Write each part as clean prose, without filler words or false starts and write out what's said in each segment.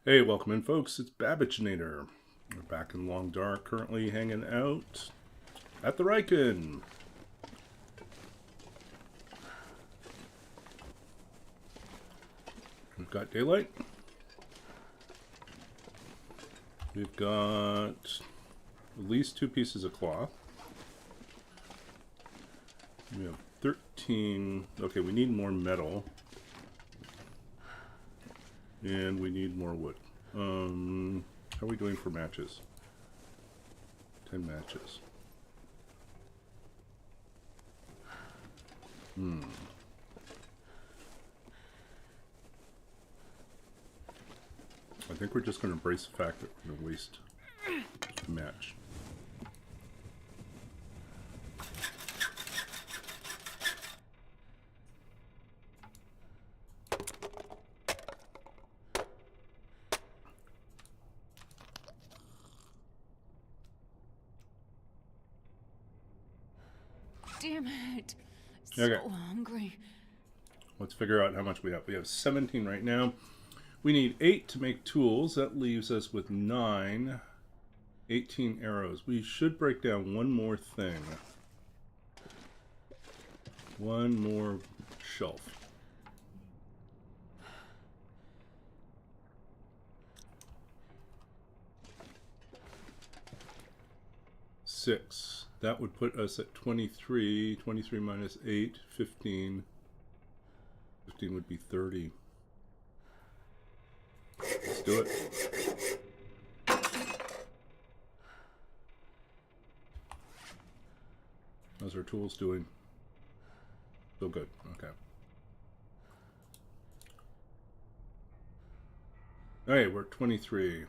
Hey, welcome in, folks. It's Babbaginator. We're back in Long Dark, currently hanging out at the Riken. We've got daylight. We've got at least 2 pieces of cloth. We have 13. Okay, we need more metal. And we need more wood. How are we doing for matches? 10 matches. I think we're just going to embrace the fact that we're going to waste a match. Damn it. Okay. So hungry. Let's figure out how much we have. We have 17 right now. We need 8 to make tools. That leaves us with 9. 18 arrows. We should break down one more thing. One more shelf. Six. That would put us at 23. 23 minus 8, 15. 15 would be 30. Let's do it. How's our tools doing? Still good. Okay. Alright, we're at 23.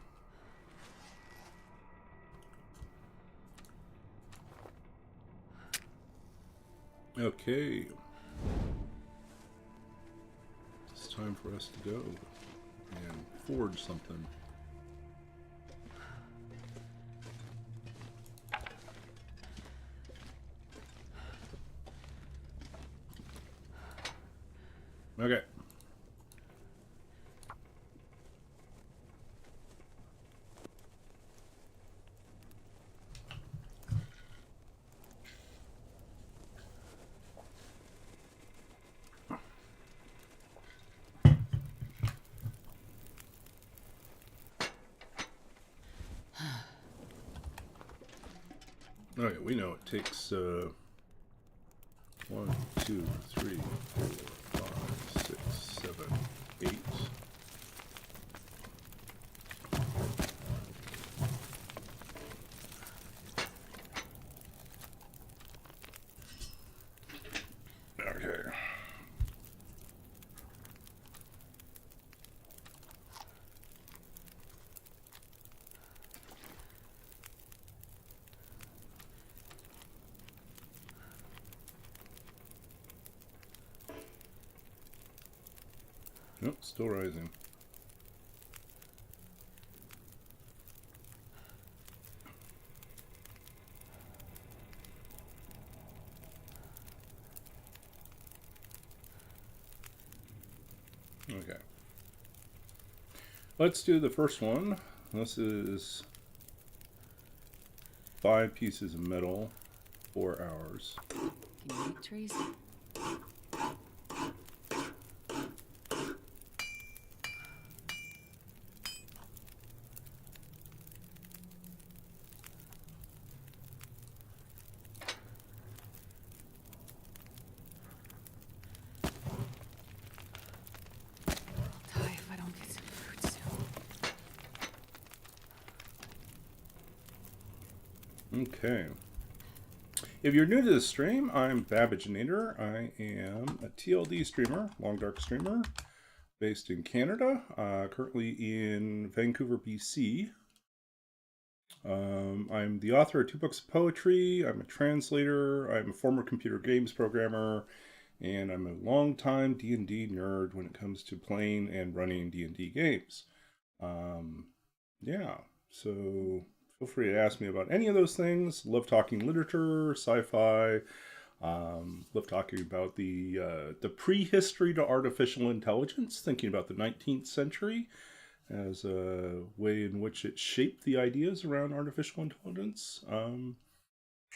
Okay. It's time for us to go and forge something. Okay. Okay, we know it takes 1, 2, 3, 4, 5, 6, 7, 8. Okay. Nope, still rising. Okay. Let's do the first one. This is 5 pieces of metal, 4 hours. Trees. Die if I don't get some food soon. Okay. If you're new to the stream, I'm Babbaginator. I am a TLD streamer, Long Dark streamer, based in Canada, currently in Vancouver, BC. I'm the author of 2 books of poetry. I'm a translator. I'm a former computer games programmer, and I'm a longtime D&D nerd when it comes to playing and running D&D games. Yeah, so feel free to ask me about any of those things. Love talking literature, sci-fi. Love talking about the prehistory to artificial intelligence, thinking about the 19th century, as a way in which it shaped the ideas around artificial intelligence.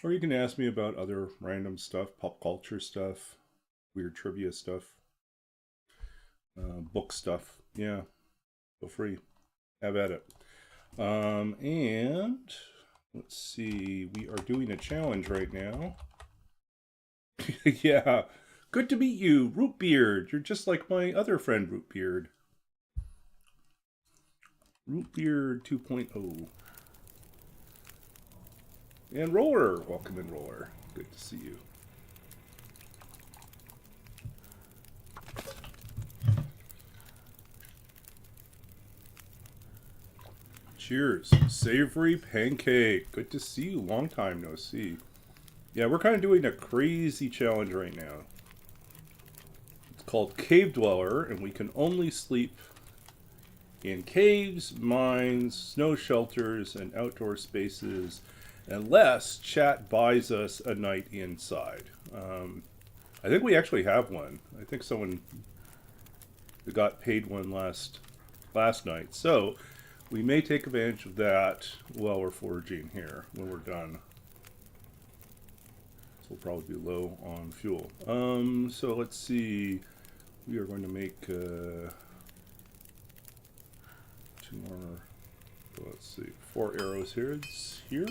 Or you can ask me about other random stuff, pop culture stuff, weird trivia stuff, book stuff. Yeah, feel free. Have at it. And let's see, we are doing a challenge right now. Yeah, good to meet you, Rootbeard. You're just like my other friend, Rootbeard. Rootbeard 2.0. And Roller. Welcome in, Roller. Good to see you. Cheers. Savory pancake. Good to see you. Long time no see. Yeah, we're kind of doing a crazy challenge right now. It's called Cave Dweller, and we can only sleep in caves, mines, snow shelters, and outdoor spaces unless chat buys us a night inside. I think we actually have one. I think someone got paid one last night. So we may take advantage of that while we're foraging here when we're done. So we'll probably be low on fuel. So let's see. We are going to make 2 more. Let's see. 4 arrowheads here.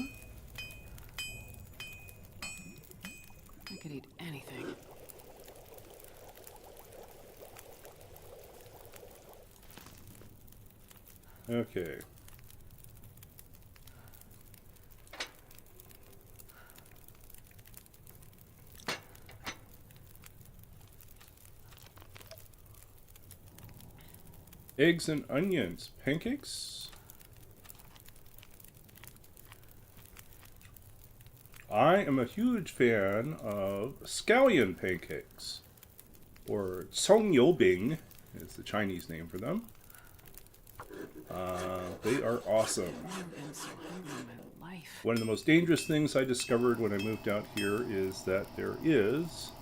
I could eat anything. Okay. Eggs and onions. Pancakes? I am a huge fan of scallion pancakes, or songyobing is the Chinese name for them. They are awesome. I've never been so hungry in my life. One of the most dangerous things I discovered when I moved out here is that there is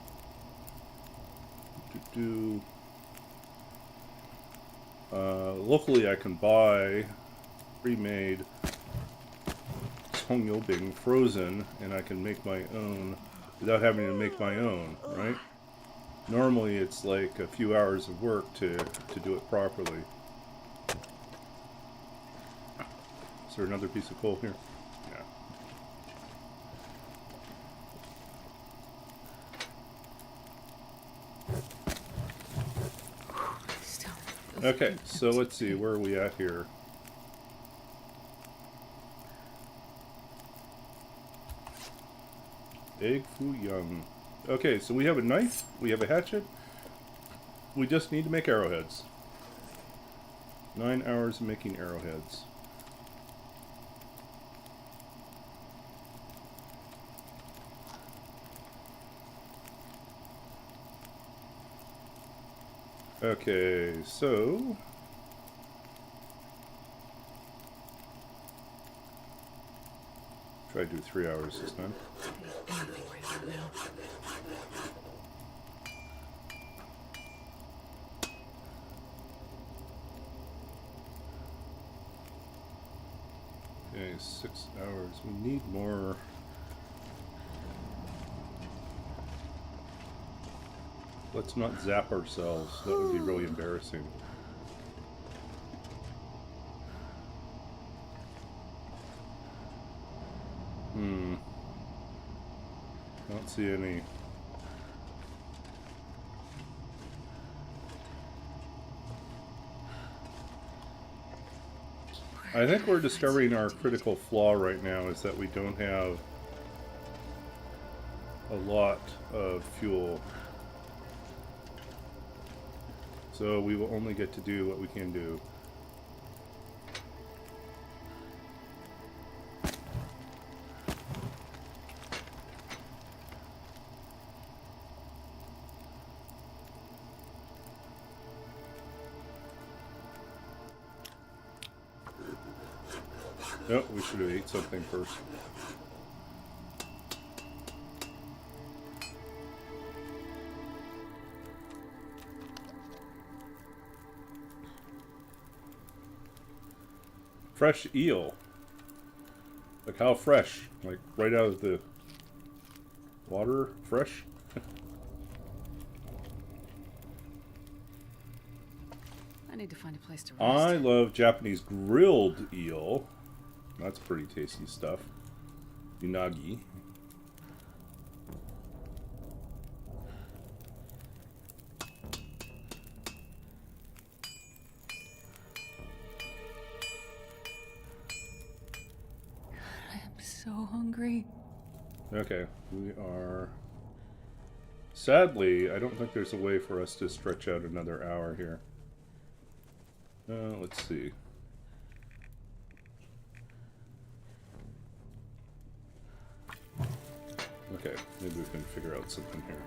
locally I can buy pre-made songyobing frozen, and I can make my own without having to make my own, right? Normally it's like a few hours of work to do it properly. Is there another piece of coal here? Yeah. Still, Okay, so let's see, where are we at here? Egg Foo Young. Okay, so we have a knife, we have a hatchet, we just need to make arrowheads. 9 hours of making arrowheads. Okay, so try to do 3 hours this time. anything right about now. Okay, 6 hours. We need more. Let's not zap ourselves. That would be really embarrassing. I don't see any. I think we're discovering our critical flaw right now is that we don't have a lot of fuel. So we will only get to do what we can do. No, we should have ate something first. fresh eel. Like how fresh? Like right out of the water, fresh? I need to find a place to rest. I love Japanese grilled eel. That's pretty tasty stuff. Unagi. I'm so hungry. Okay, we are... Sadly, I don't think there's a way for us to stretch out another hour here. Let's see. Okay, maybe we can figure out something here.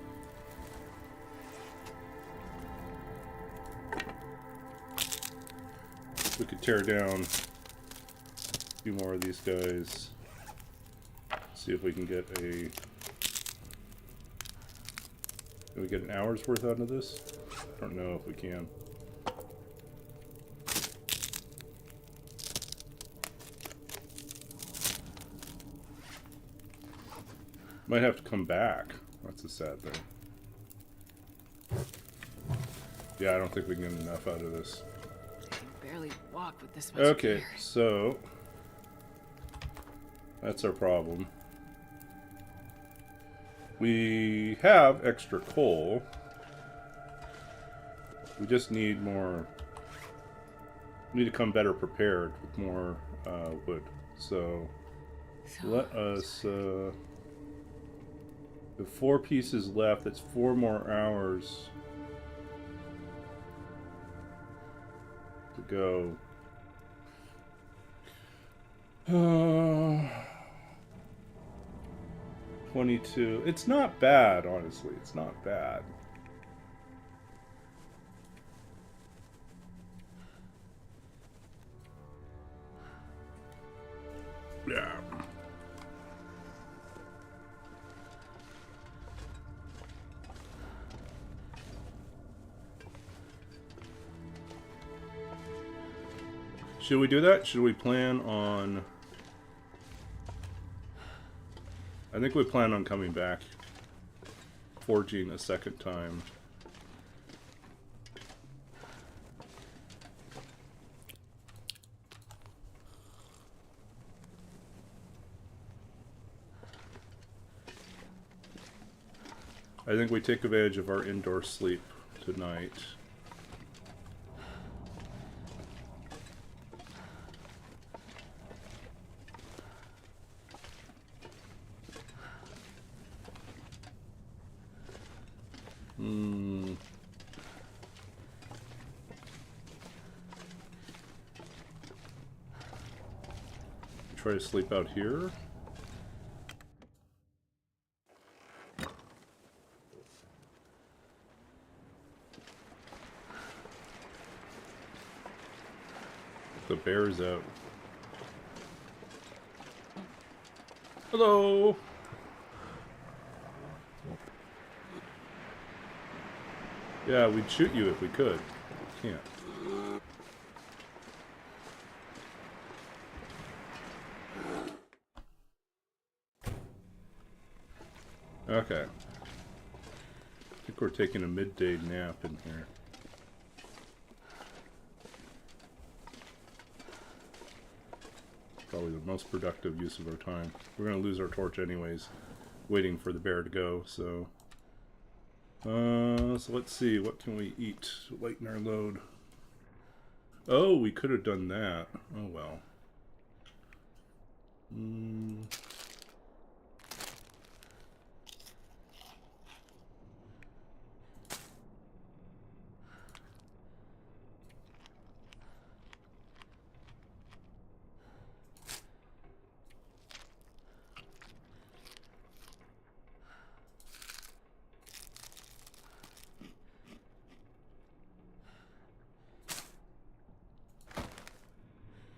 We could tear down a few more of these guys. See if we can get a... Can we get an hour's worth out of this? I don't know if we can. Might have to come back. That's a sad thing. Yeah, I don't think we can get enough out of this. I can barely walk with this much Okay, gear. so that's our problem. We have extra coal. We just need more. We need to come better prepared with more wood. So let us. We have 4 pieces left. That's 4 more hours to go. 22. It's not bad, honestly. It's not bad. Yeah. Should we do that? Should we plan on... I think we plan on coming back. Forging a second time. I think we take advantage of our indoor sleep tonight. Try to sleep out here. The bear's out. Hello. Yeah, we'd shoot you if we could. Can't. Okay. I think we're taking a midday nap in here. Probably the most productive use of our time. We're going to lose our torch anyways, waiting for the bear to go, so... so let's see, what can we eat to lighten our load? Oh, we could have done that. Oh well.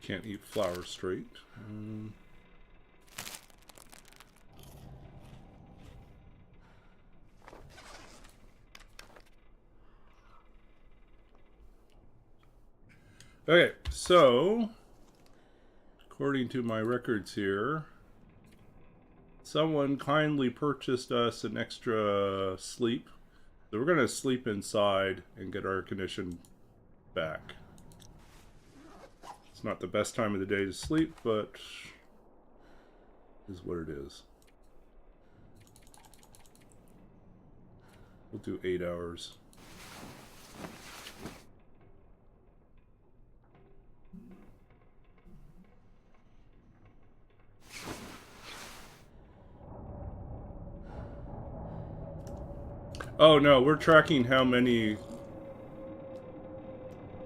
Can't eat flour straight. Okay, so according to my records here, someone kindly purchased us an extra sleep. So we're going to sleep inside and get our condition back. It's not the best time of the day to sleep, but is what it is. We'll do 8 hours. Oh no, we're tracking how many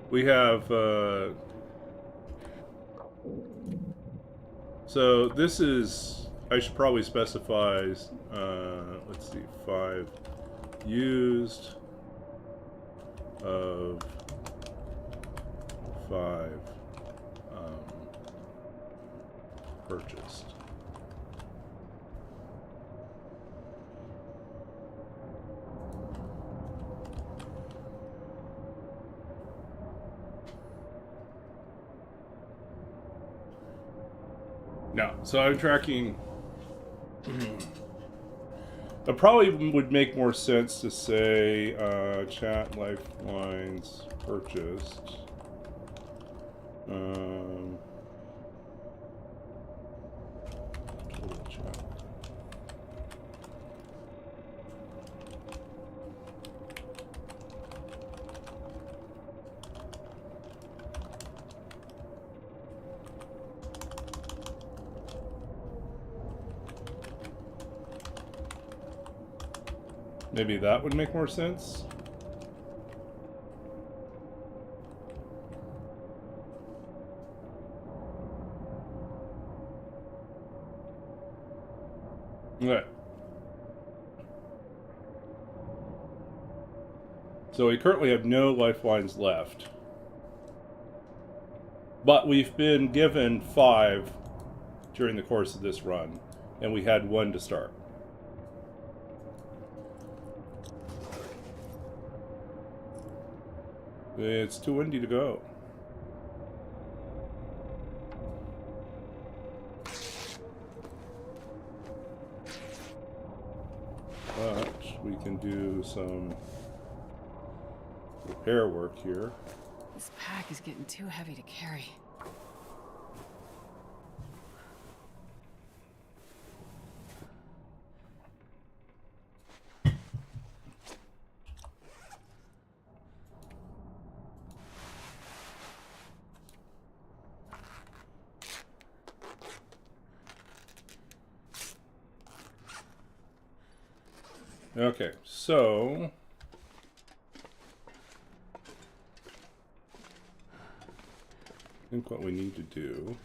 we have. So this is, I should probably specify, let's see, 5 used of 5 purchased. No, so I'm tracking. It probably would make more sense to say chat lifelines purchased. Total chat. Maybe that would make more sense. Okay. So we currently have no lifelines left. But we've been given 5 during the course of this run, and we had 1 to start. It's too windy to go. But we can do some repair work here. This pack is getting too heavy to carry. Okay, so I think what we need to do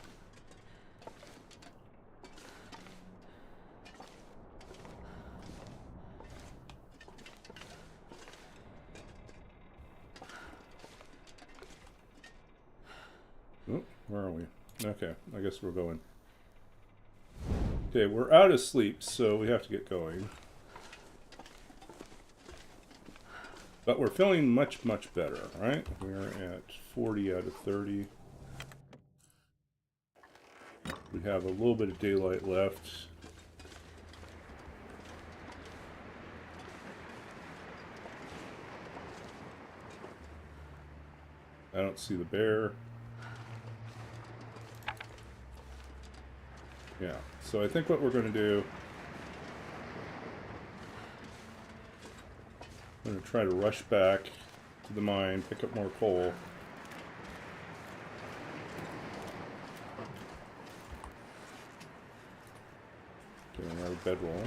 where are we? Okay, I guess we're going. Okay, we're out of sleep, so we have to get going. But we're feeling much, much better, right? We're at 40 out of 30. We have a little bit of daylight left. I don't see the bear. Yeah, so I think what we're going to do, I'm going to try to rush back to the mine, pick up more coal. Get another bedroll.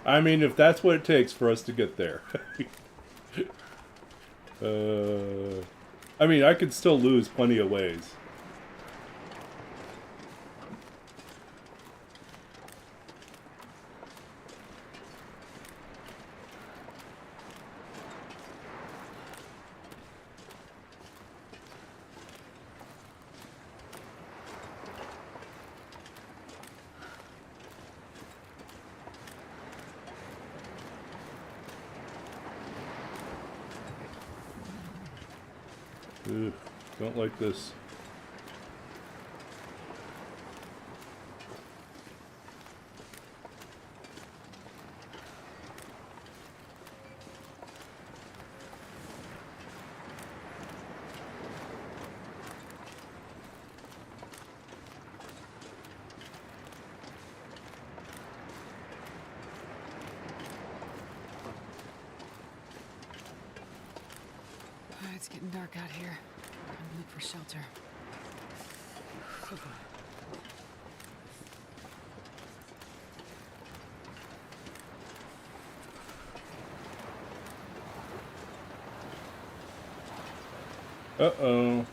I mean, if that's what it takes for us to get there. I mean, I could still lose plenty of ways. Ugh, don't like this. It's getting dark out here. I'm gonna look for shelter. Uh-oh.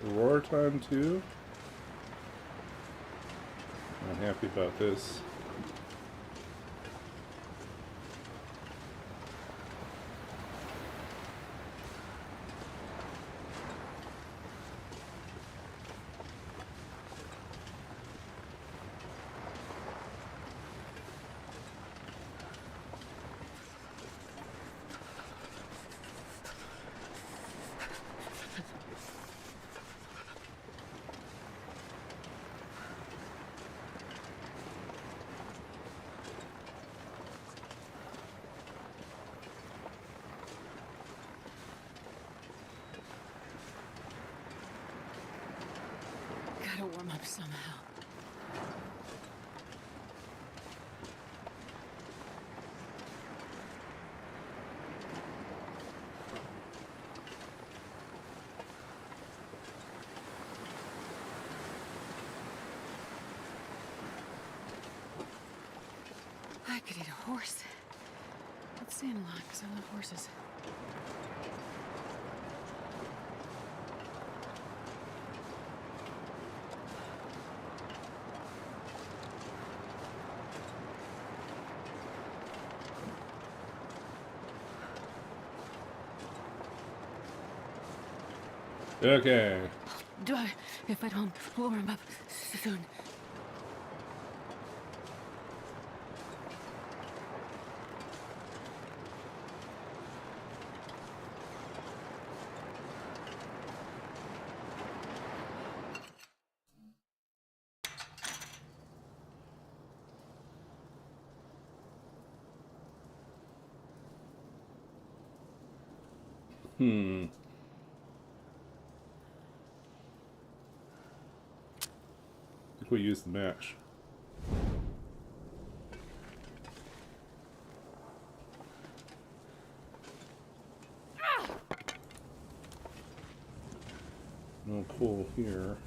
Aurora time too? Not happy about this. Gotta warm up somehow. I could eat a horse. Let's stand a lot, because I love horses. Okay. If I don't warm up soon. I think we use the match. No coal here.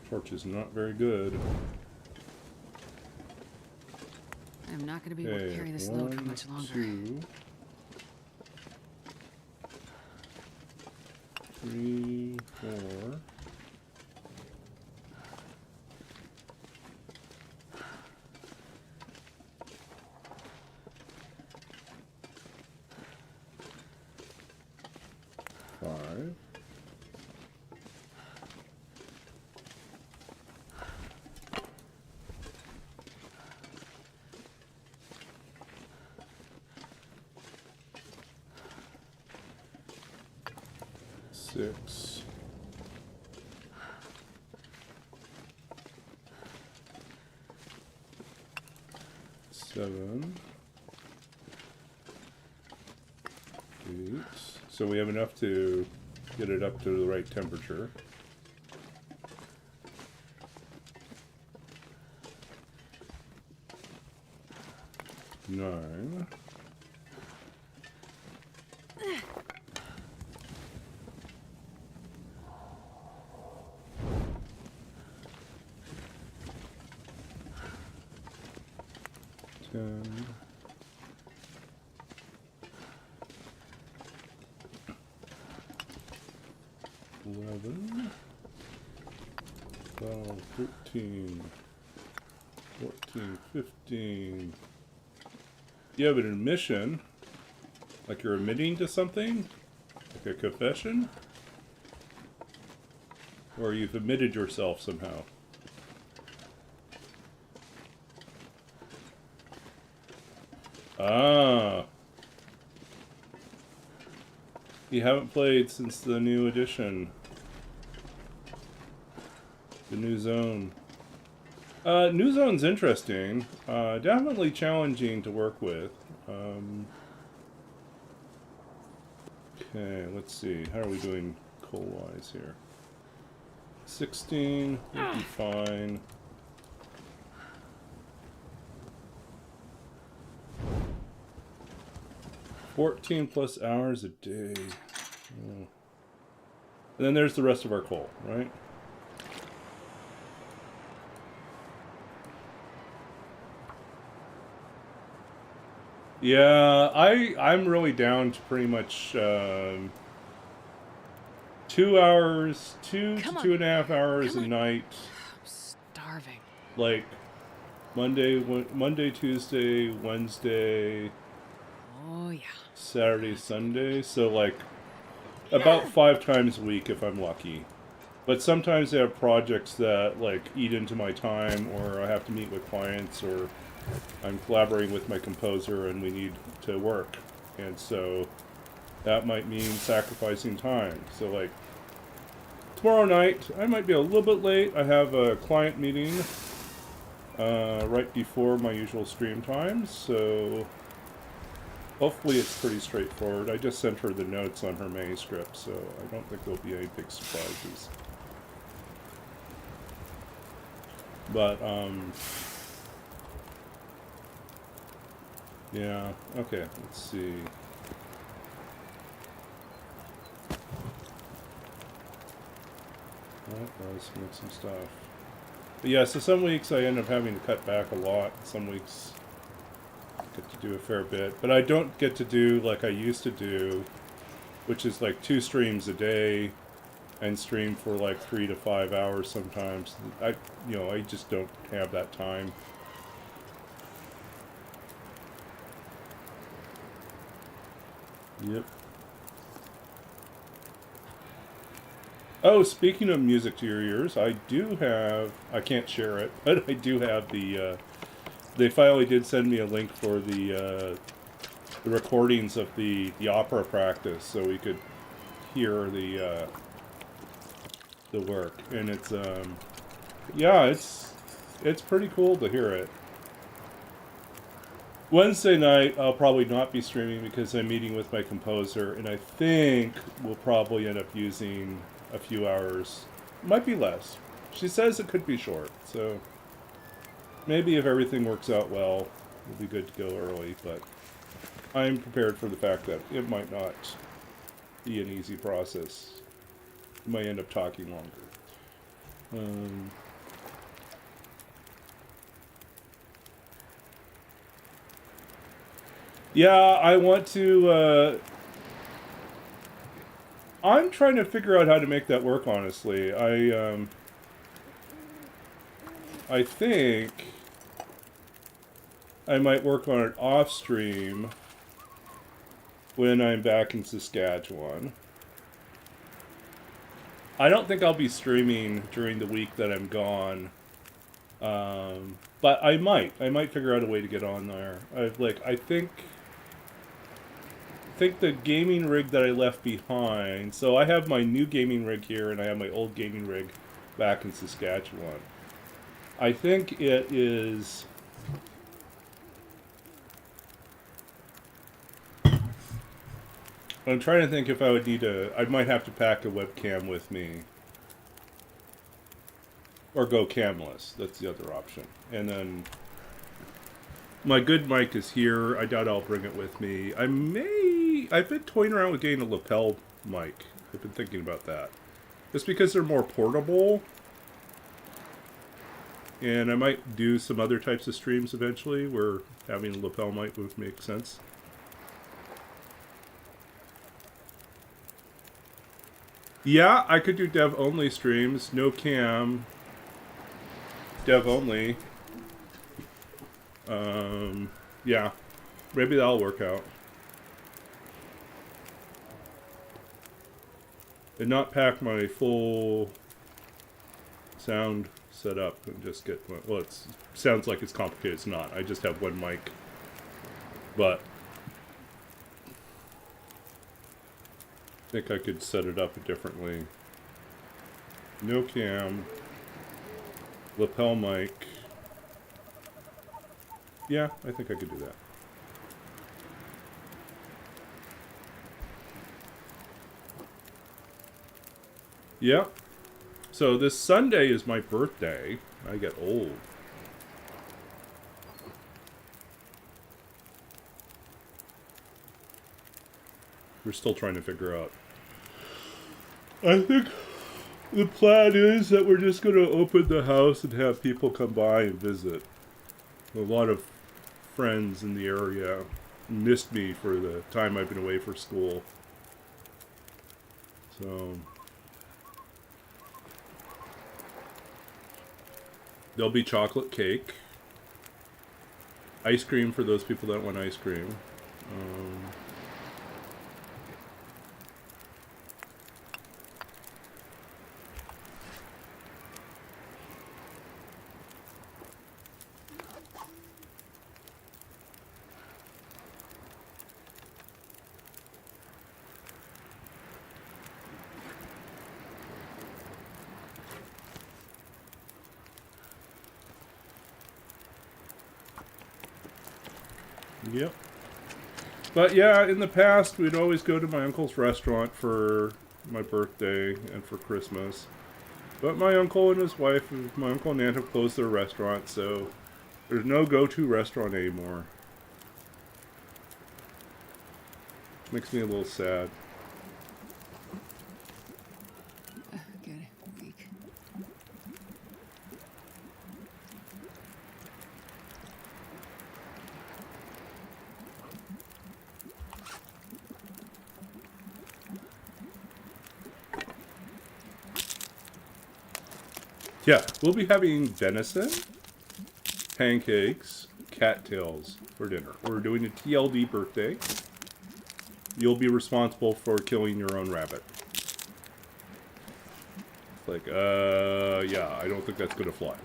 Torch is not very good. I'm not going to be able to carry this load for much longer. 2, 3, 4. Five. Six. Seven. 8. So we have enough to get it up to the right temperature. 9. 10. 11. 12, 13, 14, 15. You have an admission? Like you're admitting to something? Like a confession? Or you've admitted yourself somehow? Ah. You haven't played since the new edition. The new zone. New zone's interesting. Definitely challenging to work with. Okay, let's see. How are we doing coal-wise here? 16 would be fine. 14 plus hours a day. Oh. And then there's the rest of our coal, right? Yeah, I'm really down to pretty much 2 hours, two to 2.5 hours a night. I'm starving. Like Monday, Tuesday, Wednesday, Oh, yeah. Saturday, Sunday. So like about 5 times a week if I'm lucky. But sometimes I have projects that like eat into my time, or I have to meet with clients, or I'm collaborating with my composer and we need to work. And so that might mean sacrificing time. So like tomorrow night, I might be a little bit late. I have a client meeting right before my usual stream time, so hopefully it's pretty straightforward. I just sent her the notes on her manuscript, so I don't think there'll be any big surprises. But, yeah, okay, let's see. Oh, let's make some stuff. But yeah, so some weeks I end up having to cut back a lot. Some weeks I get to do a fair bit. But I don't get to do like I used to do, which is like 2 streams a day and stream for like 3 to 5 hours sometimes. I just don't have that time. Yep. Oh, speaking of music to your ears, I do have, I can't share it, but I do have the, they finally did send me a link for the recordings of the opera practice, so we could hear the work. And it's, yeah, it's pretty cool to hear it. Wednesday night, I'll probably not be streaming because I'm meeting with my composer, and I think we'll probably end up using a few hours. Might be less. She says it could be short, so maybe if everything works out well, it'll be good to go early, but I'm prepared for the fact that it might not be an easy process. We might end up talking longer. Yeah, I want to, I'm trying to figure out how to make that work, honestly. I think I might work on it off stream when I'm back in Saskatchewan. I don't think I'll be streaming during the week that I'm gone. But I might figure out a way to get on there. I think the gaming rig that I left behind. So I have my new gaming rig here, and I have my old gaming rig back in Saskatchewan. I think it is. I'm trying to think if I would need I might have to pack a webcam with me. Or go camless. That's the other option. And then my good mic is here. I doubt I'll bring it with me. I've been toying around with getting a lapel mic. I've been thinking about that. Just because they're more portable. And I might do some other types of streams eventually where having a lapel mic would make sense. Yeah, I could do dev only streams. No cam. Dev only. Yeah. Maybe that'll work out. And not pack my full sound set up and just get, well, it sounds like it's complicated. It's not. I just have one mic But I think I could set it up differently. No cam. Lapel mic. Yeah, I think I could do that. Yeah. So this Sunday is my birthday. I get old. We're still trying to figure out. I think the plan is that we're just going to open the house and have people come by and visit. A lot of friends in the area missed me for the time I've been away for school. So there'll be chocolate cake. Ice cream for those people that want ice cream. Yep. But yeah, in the past, we'd always go to my uncle's restaurant for my birthday and for Christmas. But my uncle and his wife, my uncle and aunt have closed their restaurant, so there's no go-to restaurant anymore. Makes me a little sad. Get it, weak. Yeah, we'll be having venison, pancakes, cattails for dinner. We're doing a TLD birthday. You'll be responsible for killing your own rabbit. Like, yeah, I don't think that's gonna fly.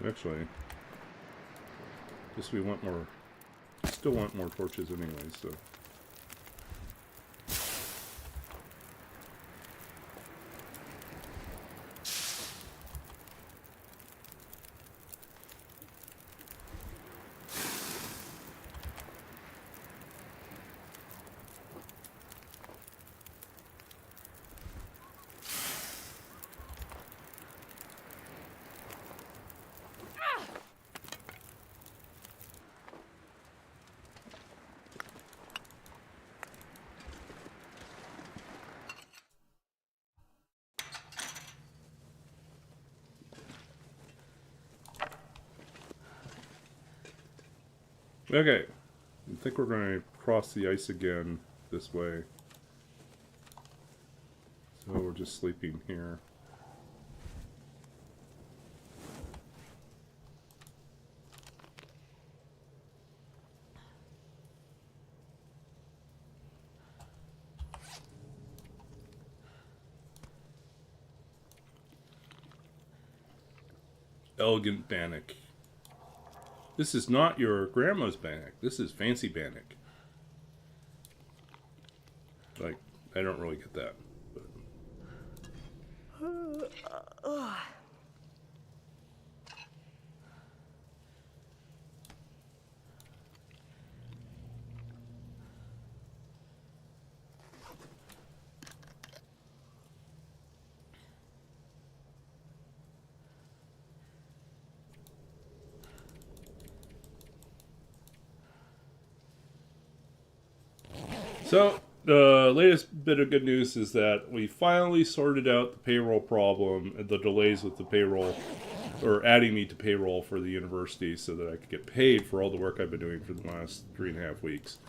Actually, guess we want more. Still want more torches anyway, so. Okay, I think we're going to cross the ice again this way. So we're just sleeping here. Elegant bannock. This is not your grandma's bannock. This is fancy bannock. Like, I don't really get that. But. So, the latest bit of good news is that we finally sorted out the payroll problem and the delays with the payroll, or adding me to payroll for the university so that I could get paid for all the work I've been doing for the last 3.5 weeks.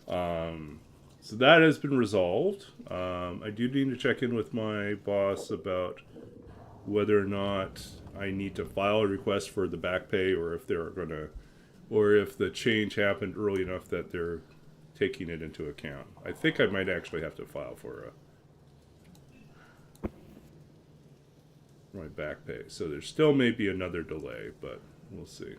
So that has been resolved. I do need to check in with my boss about whether or not I need to file a request for the back pay or if they're going to or if the change happened early enough that they're taking it into account. I think I might actually have to file for my back pay. So there still may be another delay, but we'll see.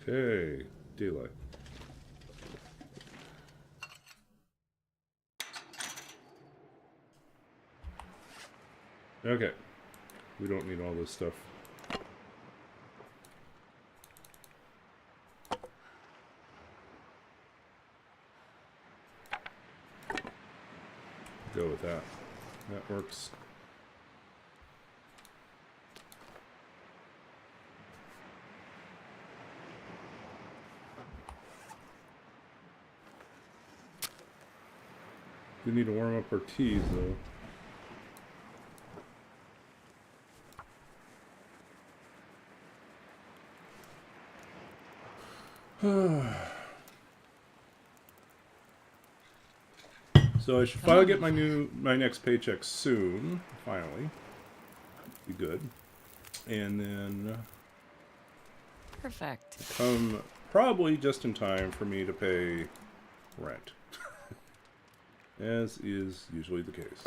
Okay, daylight. Okay, we don't need all this stuff. Go with that. That works. We need to warm up our teas, though. So I should finally get my next paycheck soon. Finally, be good, and then Perfect. come probably just in time for me to pay rent, as is usually the case.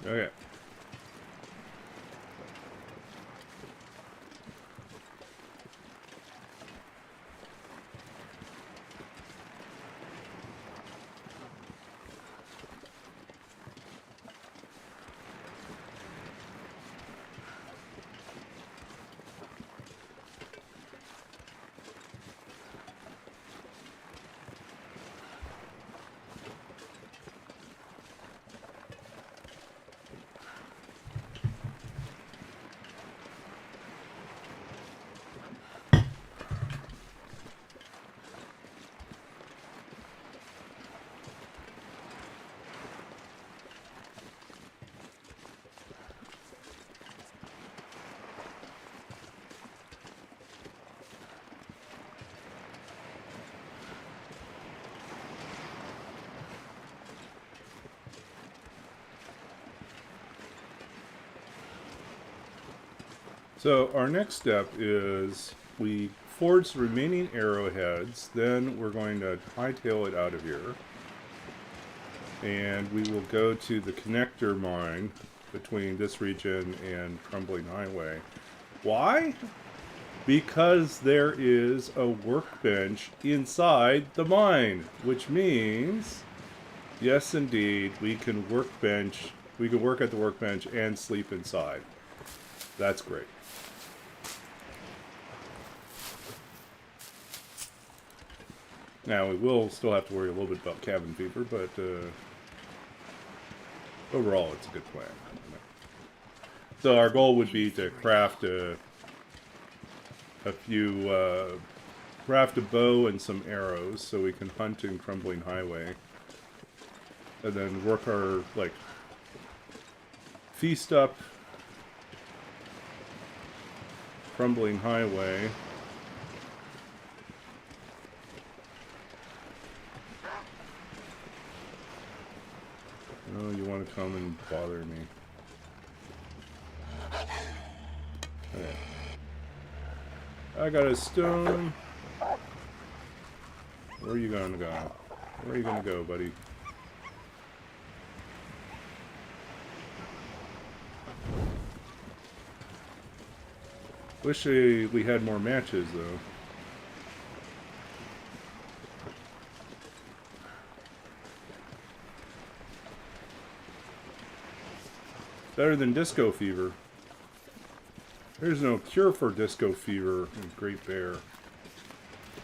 Okay. So our next step is we forge the remaining arrowheads, then we're going to hightail it out of here. And we will go to the connector mine between this region and Crumbling Highway. Why? Because there is a workbench inside the mine, which means, yes indeed, we can work at the workbench and sleep inside. That's great. Now, we will still have to worry a little bit about cabin fever, but overall, it's a good plan. So our goal would be to craft craft a bow and some arrows so we can hunt in Crumbling Highway. And then work our, feast up Crumbling Highway. Oh, you want to come and bother me. Okay. I got a stone. Where are you going to go? Where are you going to go, buddy? Wish we had more matches, though. Better than disco fever. There's no cure for disco fever in Great Bear.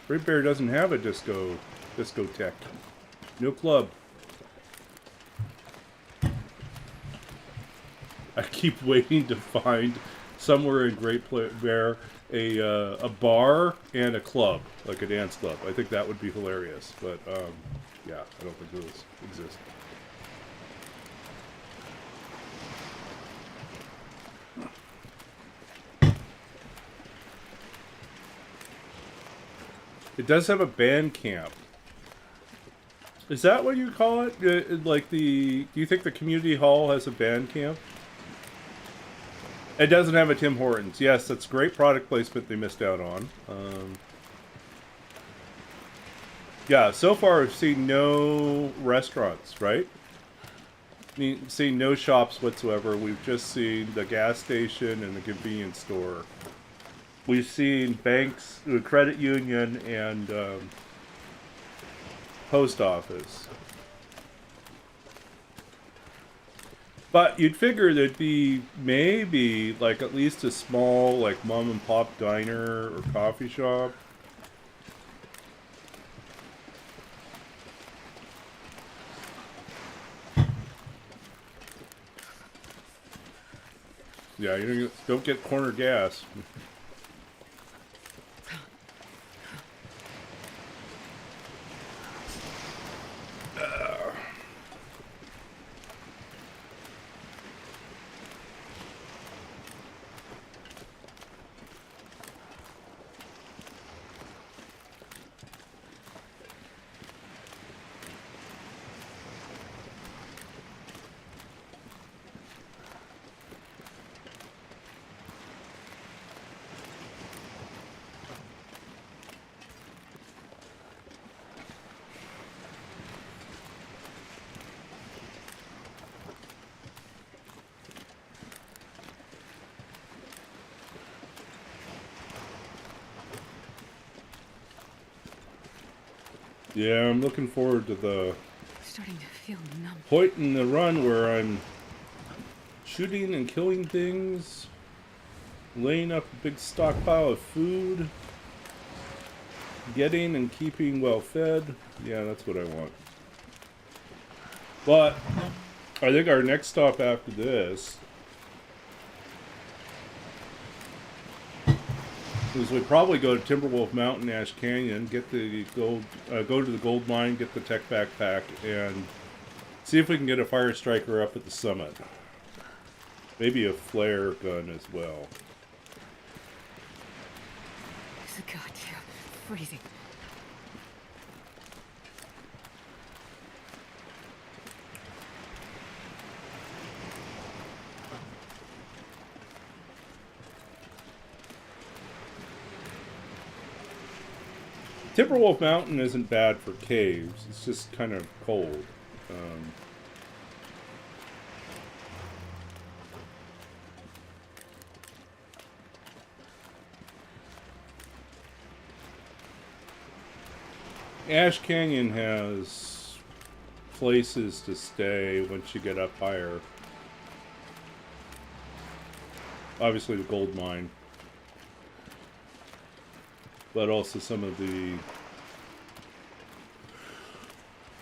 Great Bear doesn't have a discotheque. No club. I keep waiting to find somewhere in Great Bear a bar and a club, like a dance club. I think that would be hilarious. But yeah, I don't think those exist. It does have a band camp. Is that what you call it? Like the... Do you think the community hall has a band camp? It doesn't have a Tim Hortons. Yes, that's great product placement they missed out on. Yeah, so far I've seen no restaurants, right? Seen no shops whatsoever. We've just seen the gas station and the convenience store. We've seen banks, credit union, and post office. But you'd figure there'd be maybe like at least a small like mom and pop diner or coffee shop. Yeah, you don't get corner gas. Yeah, I'm looking forward to the Starting to feel numb. point in the run where I'm shooting and killing things, laying up a big stockpile of food, getting and keeping well fed. Yeah, that's what I want. But I think our next stop after this is we'd probably go to Timberwolf Mountain, Ash Canyon, get the gold, go to the gold mine, get the tech backpack, and see if we can get a fire striker up at the summit. Maybe a flare gun as well. God, yeah, freezing. Timberwolf Mountain isn't bad for caves. It's just kind of cold. Ash Canyon has places to stay once you get up higher. Obviously the gold mine. But also some of a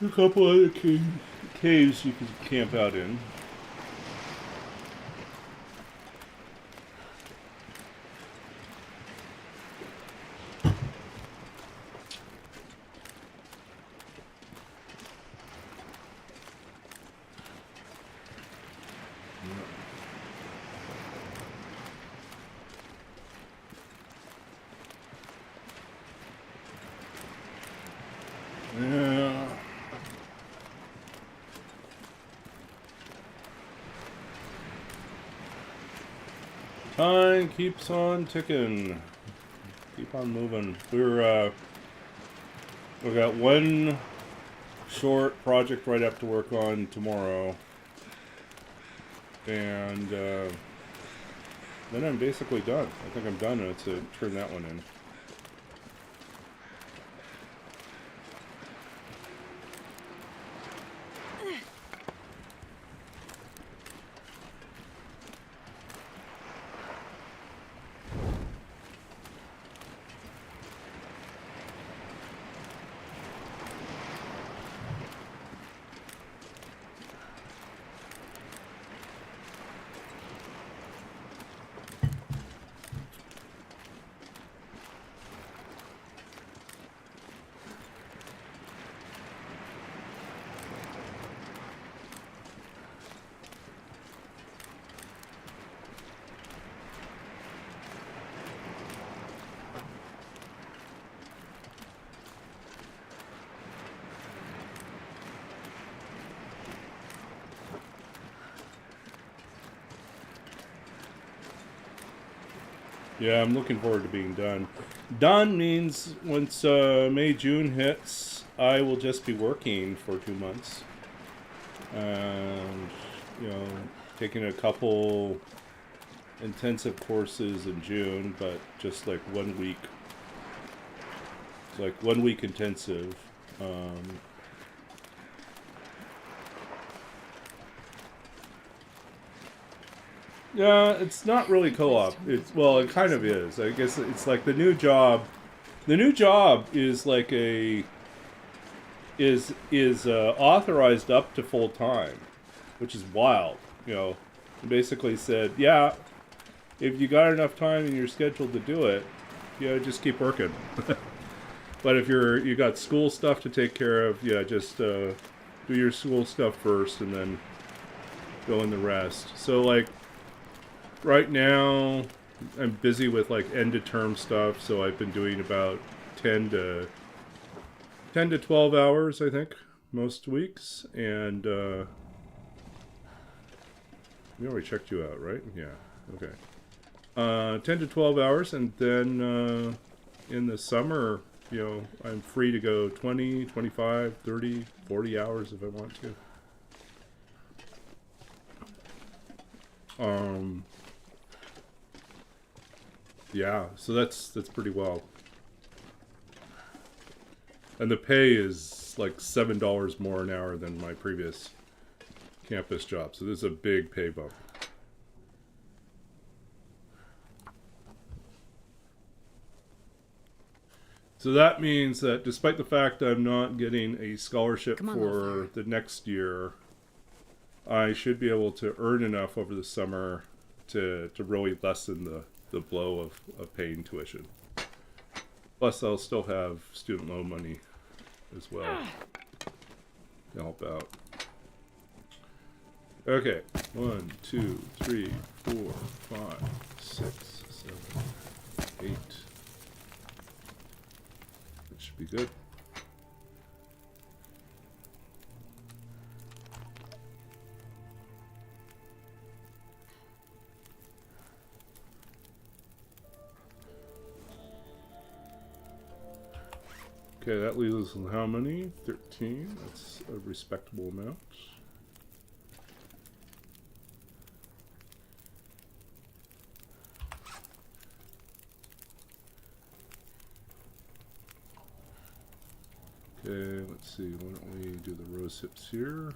couple other caves you can camp out in. Yeah. Time keeps on ticking. Keep on moving. We got one short project right up to work on tomorrow. And then I'm basically done. I think I'm done to turn that one in. Yeah, I'm looking forward to being done. Done means once May, June hits, I will just be working for 2 months. And, you know, taking a couple intensive courses in June, but just like 1 week. It's like 1 week intensive. Yeah, it's not really co-op. It's well, it kind of is. I guess it's like the new job. The new job is like a is authorized up to full time, which is wild. You know, it basically said, yeah, if you got enough time and you're scheduled to do it, just keep working. But if you got school stuff to take care of, just do your school stuff first and then go in the rest. So like right now, I'm busy with like end of term stuff, so I've been doing about 10 to 12 hours, I think, most weeks, and we already checked you out, right? Yeah. Okay. 10 to 12 hours, and then in the summer, I'm free to go 20, 25, 30, 40 hours if I want to. Yeah, so that's pretty well. And the pay is like $7 more an hour than my previous campus job. So this is a big pay bump. So that means that despite the fact I'm not getting a scholarship for the next year, I should be able to earn enough over the summer to really lessen the blow of paying tuition. Plus, I'll still have student loan money as well to help out. Okay, 1, 2, 3, 4, 5, 6, 7, 8. That should be good. Okay, that leaves us with how many? 13. That's a respectable amount. Okay, let's see. Why don't we do the rose hips here?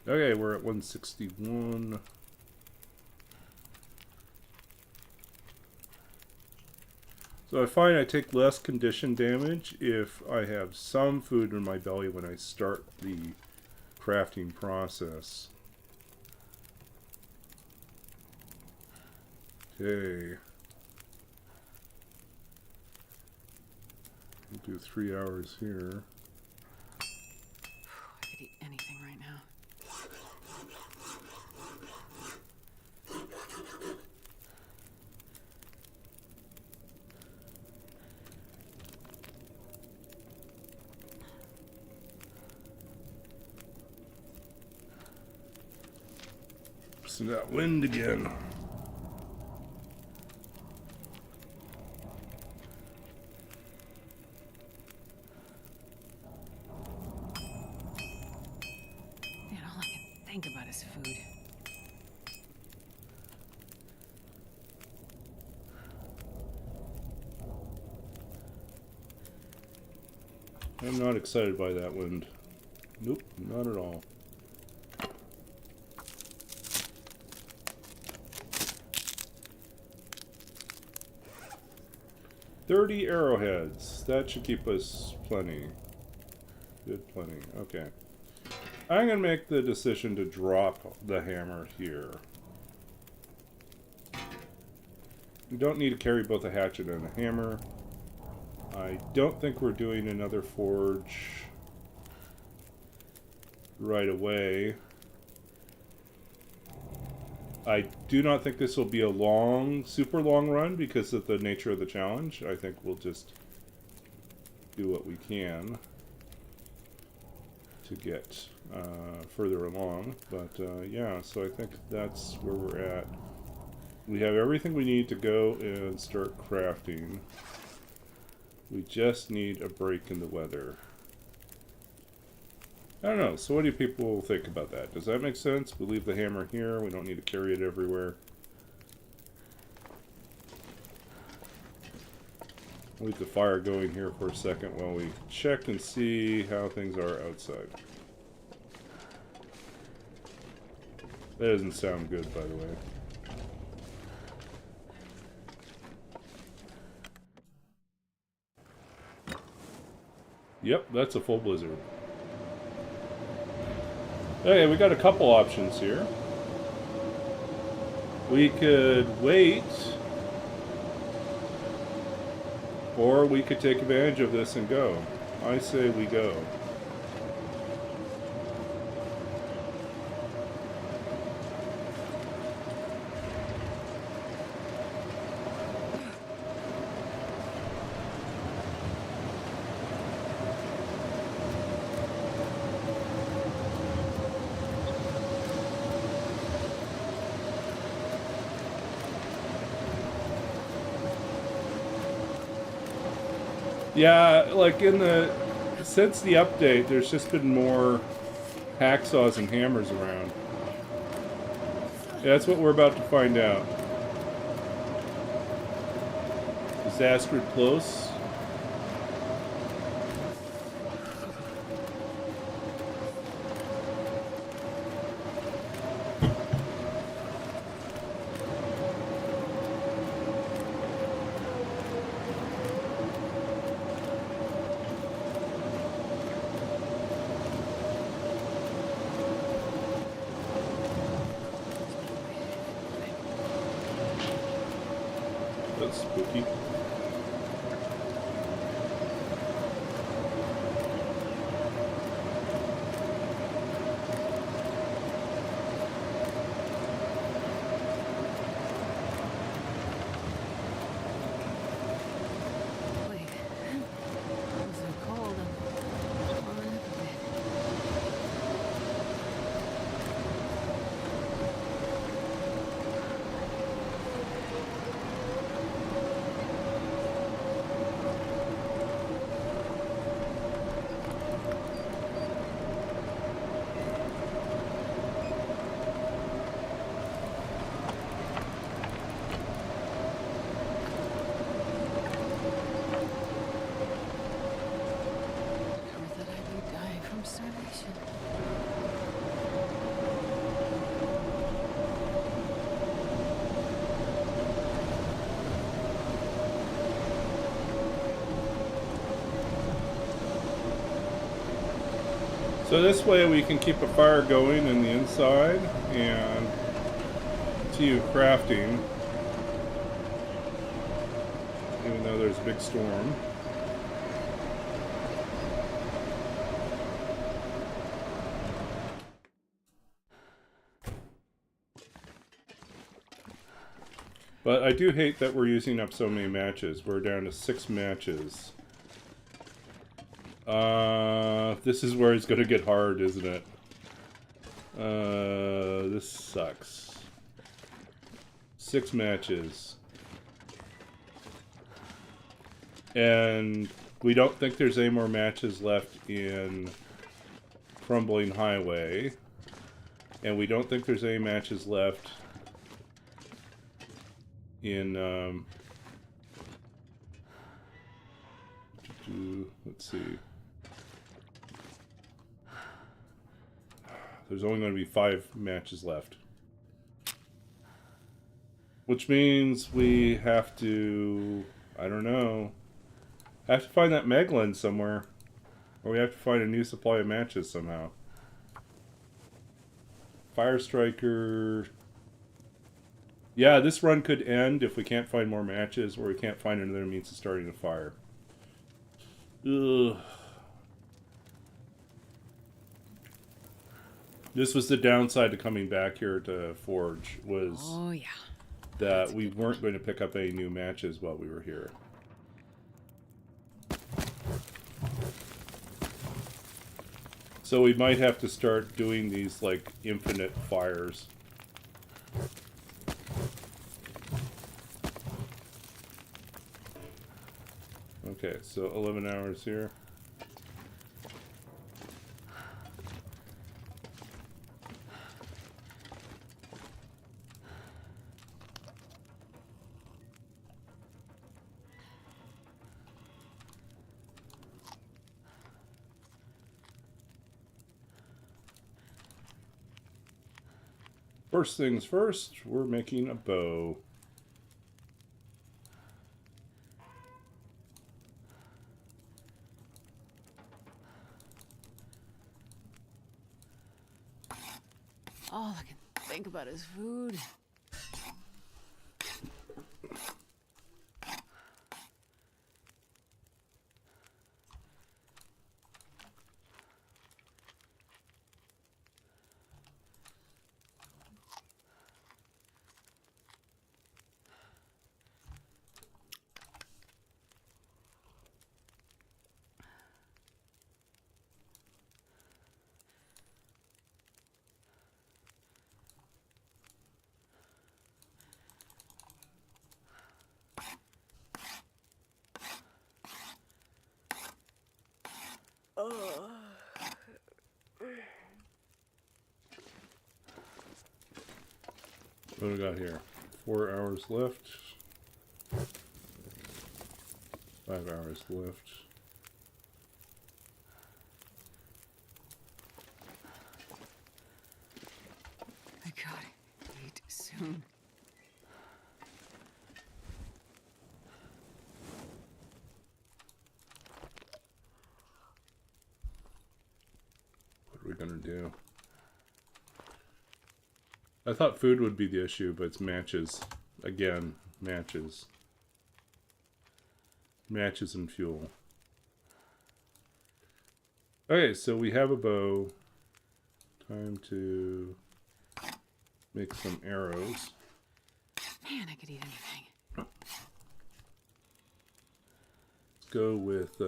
Okay, we're at 161. So I find I take less condition damage if I have some food in my belly when I start the crafting process. Okay. We'll do 3 hours here. I could eat anything right now. Listen to that wind again. Man, all I can think about is food. I'm not excited by that wind. Nope, not at all. $30 arrowheads. That should keep us plenty. Good plenty. Okay. I'm going to make the decision to drop the hammer here. You don't need to carry both a hatchet and a hammer. I don't think we're doing another forge right away. I do not think this will be a super long run because of the nature of the challenge. I think we'll just do what we can to get further along. But yeah, so I think that's where we're at. We have everything we need to go and start crafting. We just need a break in the weather. I don't know, so what do people think about that? Does that make sense? We leave the hammer here, we don't need to carry it everywhere. Leave the fire going here for a second while we check and see how things are outside. That doesn't sound good, by the way. Yep, that's a full blizzard. Okay, we got a couple options here. We could wait, or we could take advantage of this and go. I say we go. Yeah, like since the update, there's just been more hacksaws and hammers around. Yeah, that's what we're about to find out. Disaster close. That's spooky. So this way we can keep a fire going in the inside and continue crafting, even though there's a big storm. But I do hate that we're using up so many matches. We're down to 6 matches. This is where it's gonna get hard, isn't it? This sucks. 6 matches. And we don't think there's any more matches left in Crumbling Highway. And we don't think there's any matches left in, let's see. There's only going to be 5 matches left. Which means we have to, I don't know, have to find that Meglin somewhere. Or we have to find a new supply of matches somehow. Fire Striker. Yeah, this run could end if we can't find more matches, or we can't find another means of starting a fire. Ugh. This was the downside to coming back here to Forge, was that we weren't going to pick up any new matches while we were here. So we might have to start doing these like infinite fires. Okay, so 11 hours here. First things first, we're making a bow. All I can think about is food. What do we got here? 4 hours left. 5 hours left. I gotta eat soon. What are we gonna do? I thought food would be the issue, but it's matches. Again, matches. Matches and fuel. Okay, so we have a bow. Time to make some arrows. Man, I could eat anything. Let's go with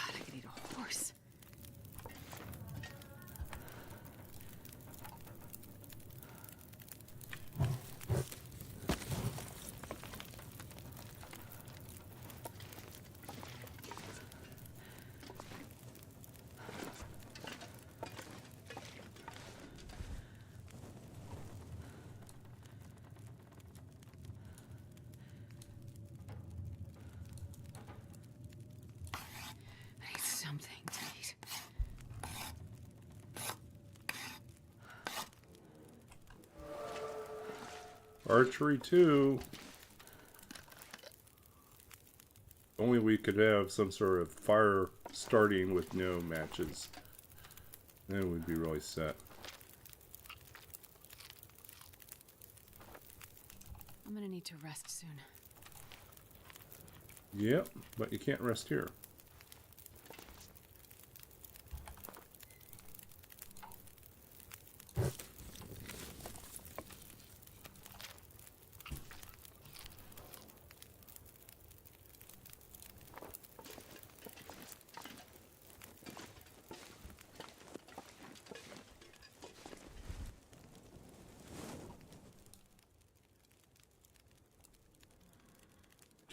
I could eat a horse. I need something to eat. archery 2. Only we could have some sort of fire starting with no matches. Then we'd be really set. I'm gonna need to rest soon. Yep, but you can't rest here.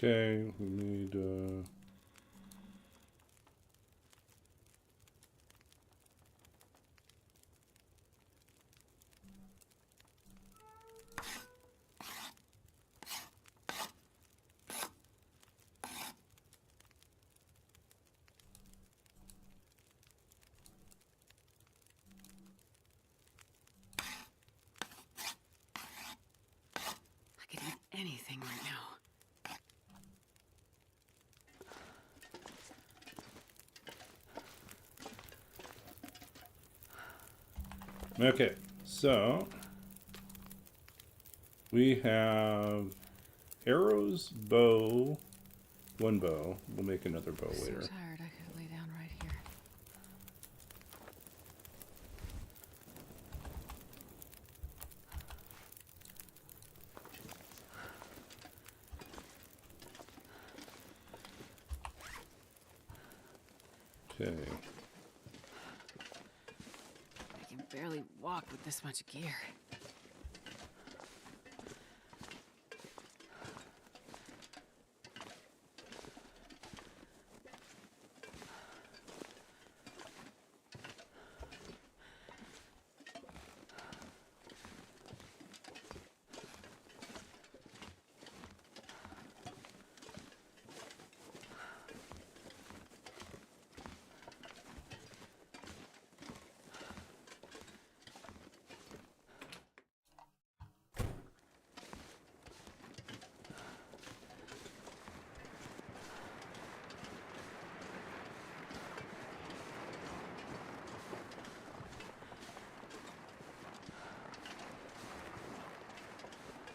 Okay, we need I could eat anything right now. Okay, so we have arrows, bow, one bow. We'll make another bow I'm so later. tired I could lay down right here. Okay. I can barely walk with this much gear.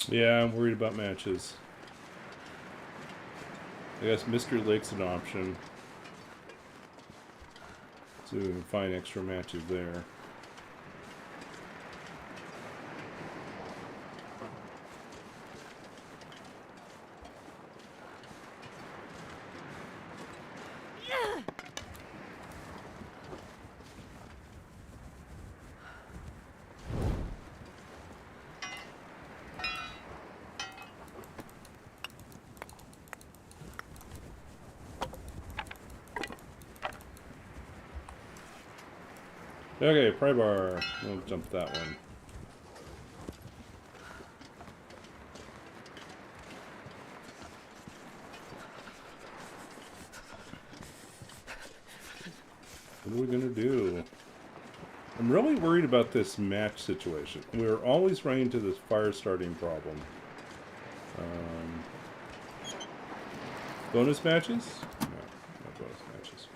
Yeah, I'm worried about matches. I guess Mystery Lake's an option. So we can find extra matches there. Okay, pry bar. We'll jump that one. What are we gonna do? I'm really worried about this match situation. We're always running into this fire starting problem. Bonus matches? No, no bonus matches.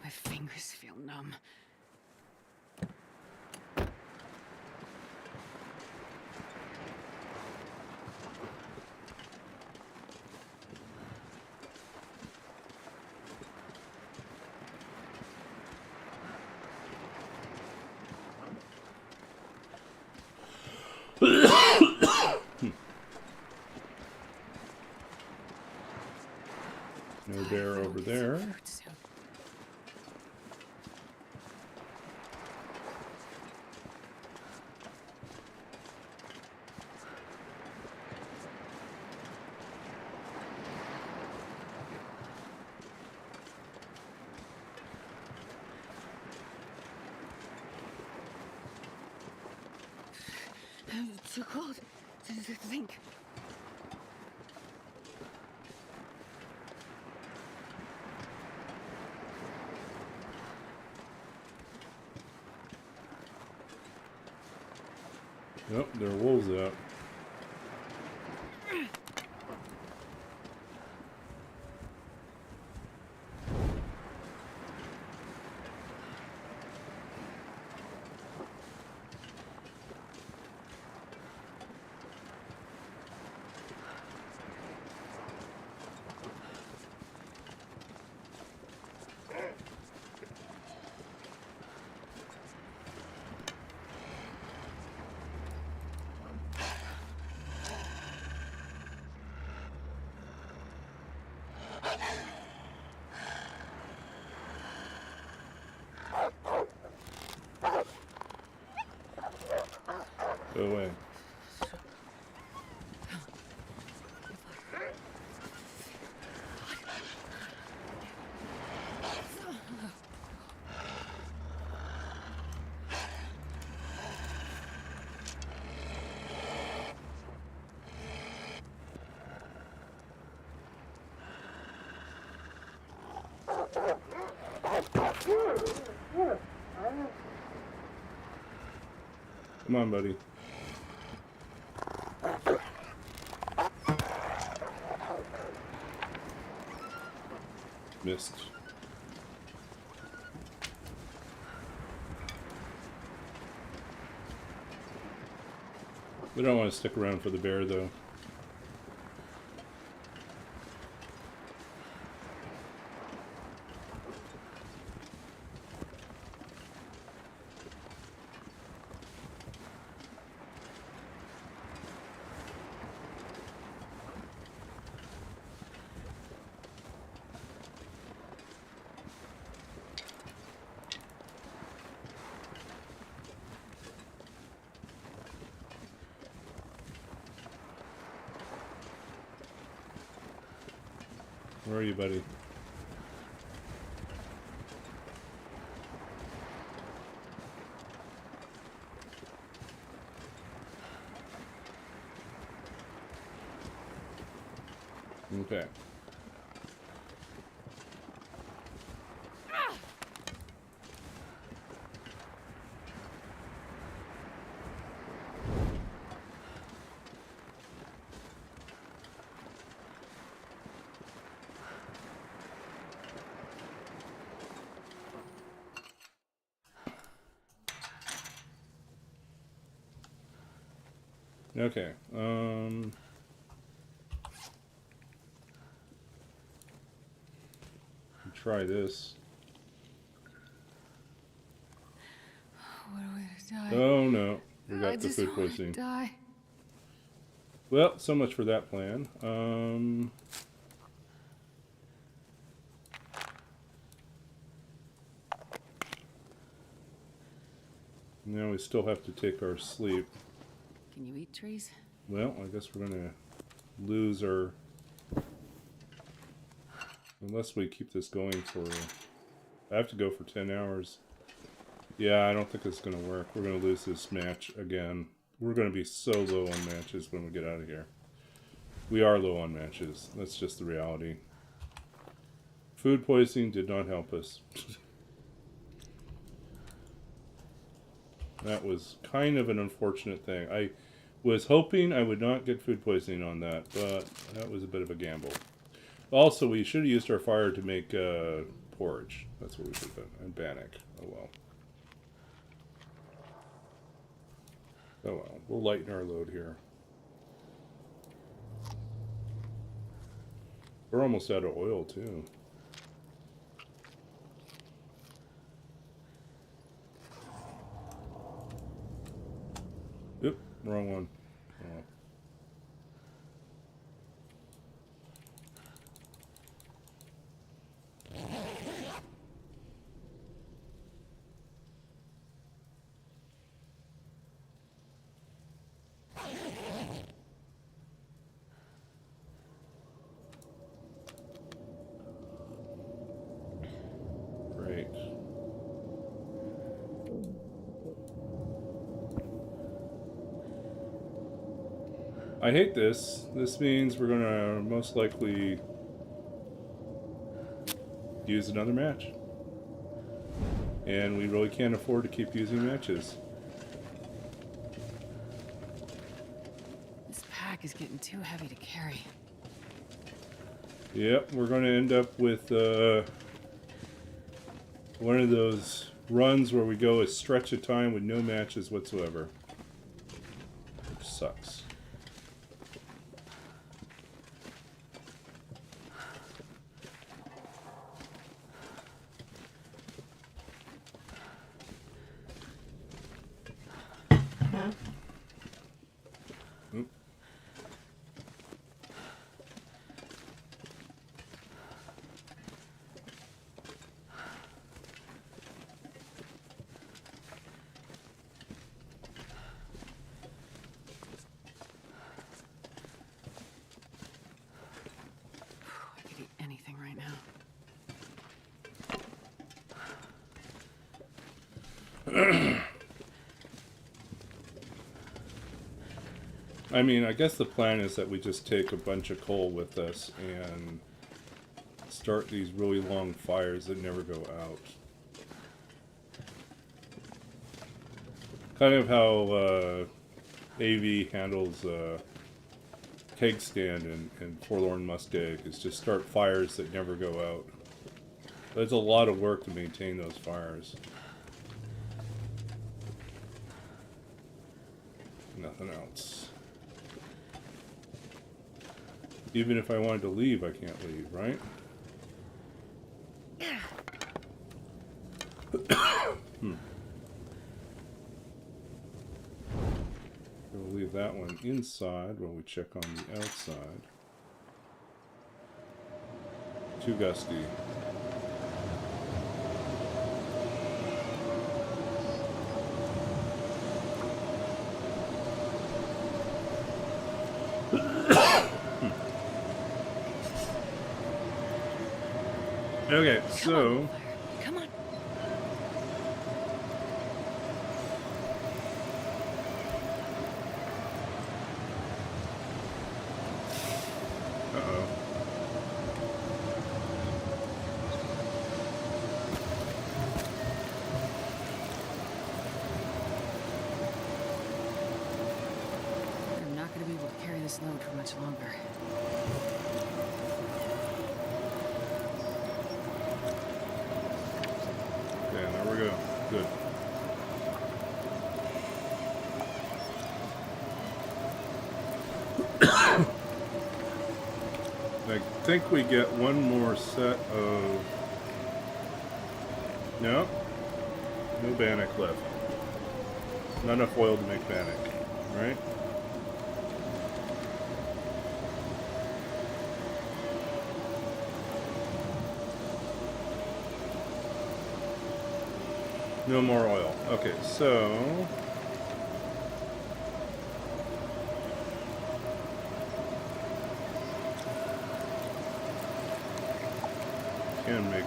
My fingers feel numb. No bear over there. Food soon. It's too cold to think. Nope, there are wolves out. Go away. Come on, buddy. Missed. We don't want to stick around for the bear, though. Where are you, buddy? Okay. Okay. Try this. What a way to die. Oh no, we got I the just food wanna poisoning. die. Well, so much for that plan. Now we still have to take our sleep. Can you eat trees? Well, I guess we're gonna lose our... Unless we keep this going for... I have to go for 10 hours. Yeah, I don't think it's gonna work. We're gonna lose this match again. We're gonna be so low on matches when we get out of here. We are low on matches. That's just the reality. Food poisoning did not help us. That was kind of an unfortunate thing. I was hoping I would not get food poisoning on that, but that was a bit of a gamble. Also, we should have used our fire to make porridge. That's what we should have done. And bannock. Oh well. Oh well. We'll lighten our load here. We're almost out of oil, too. Oop, wrong one. Oh. Great. I hate this. This means we're gonna most likely use another match. And we really can't afford to keep using matches. This pack is getting too heavy to carry. Yep, we're gonna end up with one of those runs where we go a stretch of time with no matches whatsoever. Which sucks. I could eat anything right now. I mean, I guess the plan is that we just take a bunch of coal with us and start these really long fires that never go out. Kind of how AV handles keg stand and Forlorn Muskeg is just start fires that never go out. There's a lot of work to maintain those fires. Nothing else. Even if I wanted to leave, I can't leave, right? We'll leave that one inside while we check on the outside. Too gusty. Okay, so... Come on. Uh-oh. I'm not going to be able to carry this load for much longer. Okay, there we go. Good. I think we get one more set of... No. No bannock left. Not enough oil to make bannock, right? No more oil. Okay, so... Can make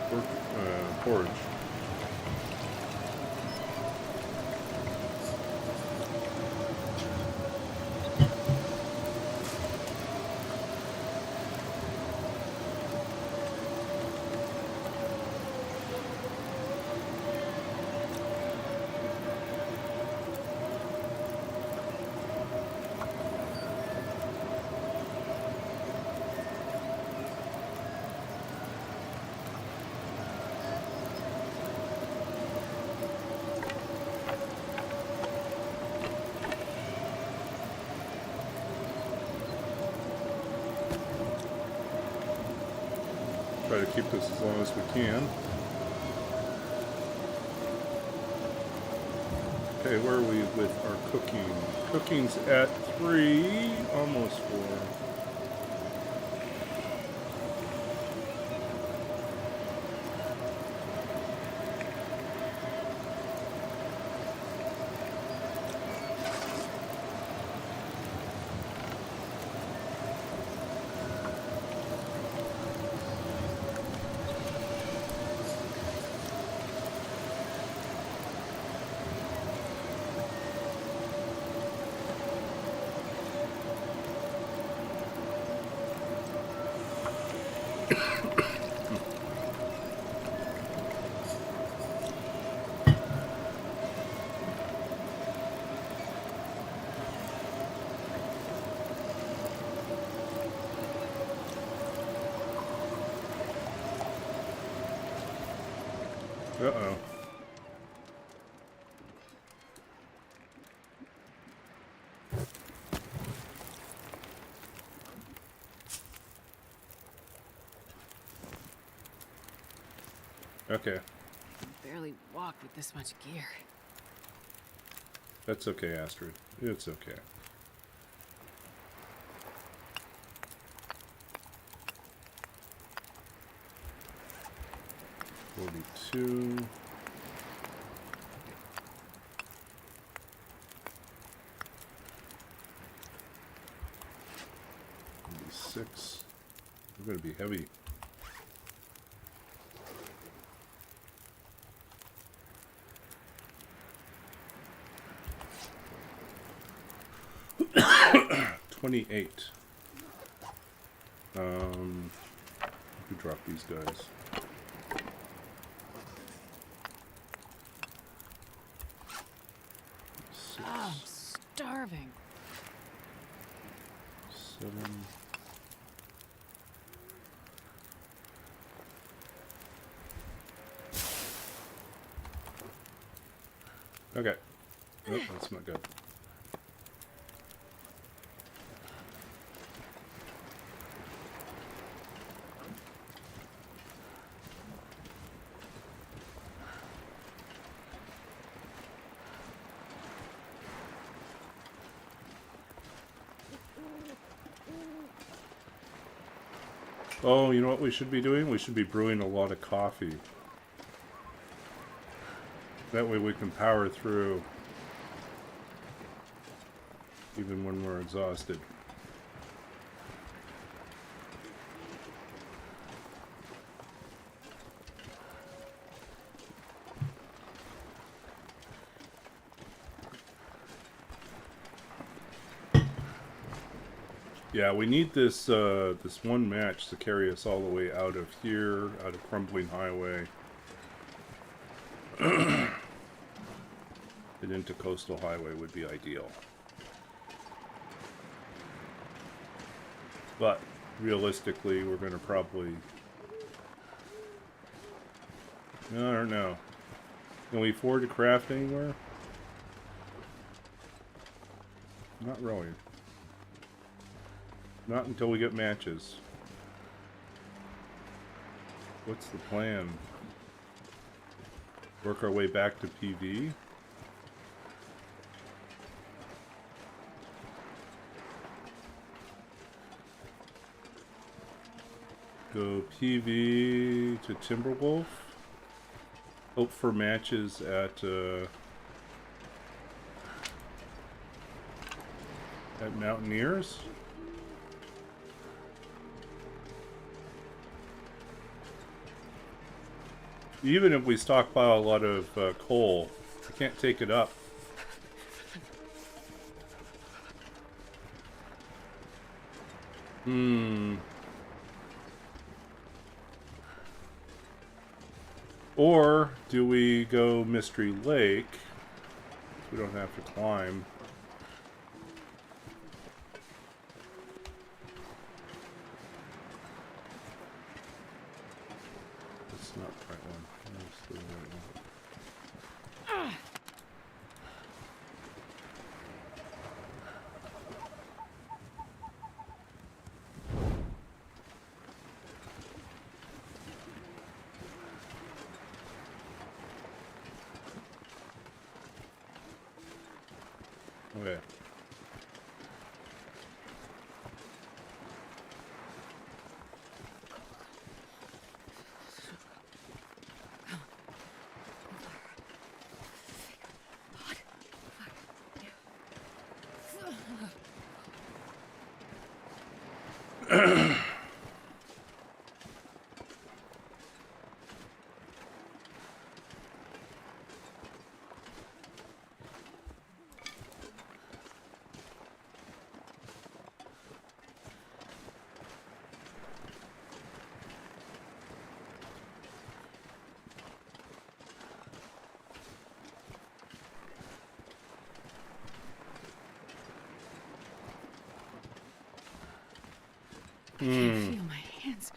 porridge. Try to keep this as long as we can. Okay, where are we with our cooking? Cooking's at 3, almost 4. Uh-oh. Okay. Barely walk with this much gear. That's okay, Astrid. It's okay. $42. 46. We're gonna be heavy. $28. We drop these guys. starving. 7. Okay. Nope, that's not good. Oh, you know what we should be doing? We should be brewing a lot of coffee. That way we can power through even when we're exhausted. Yeah, we need this this one match to carry us all the way out of here, out of Crumbling Highway, and into Coastal Highway would be ideal. But realistically, we're going to probably... I don't know. Can we afford to craft anywhere? Not really. Not until we get matches. What's the plan? Work our way back to PV? Go PV to Timberwolf. Hope for matches at Mountaineers. Even if we stockpile a lot of coal, I can't take it up. Or do we go Mystery Lake? We don't have to climb. That's not the right one. That's the right one. Okay. I can't feel my hands.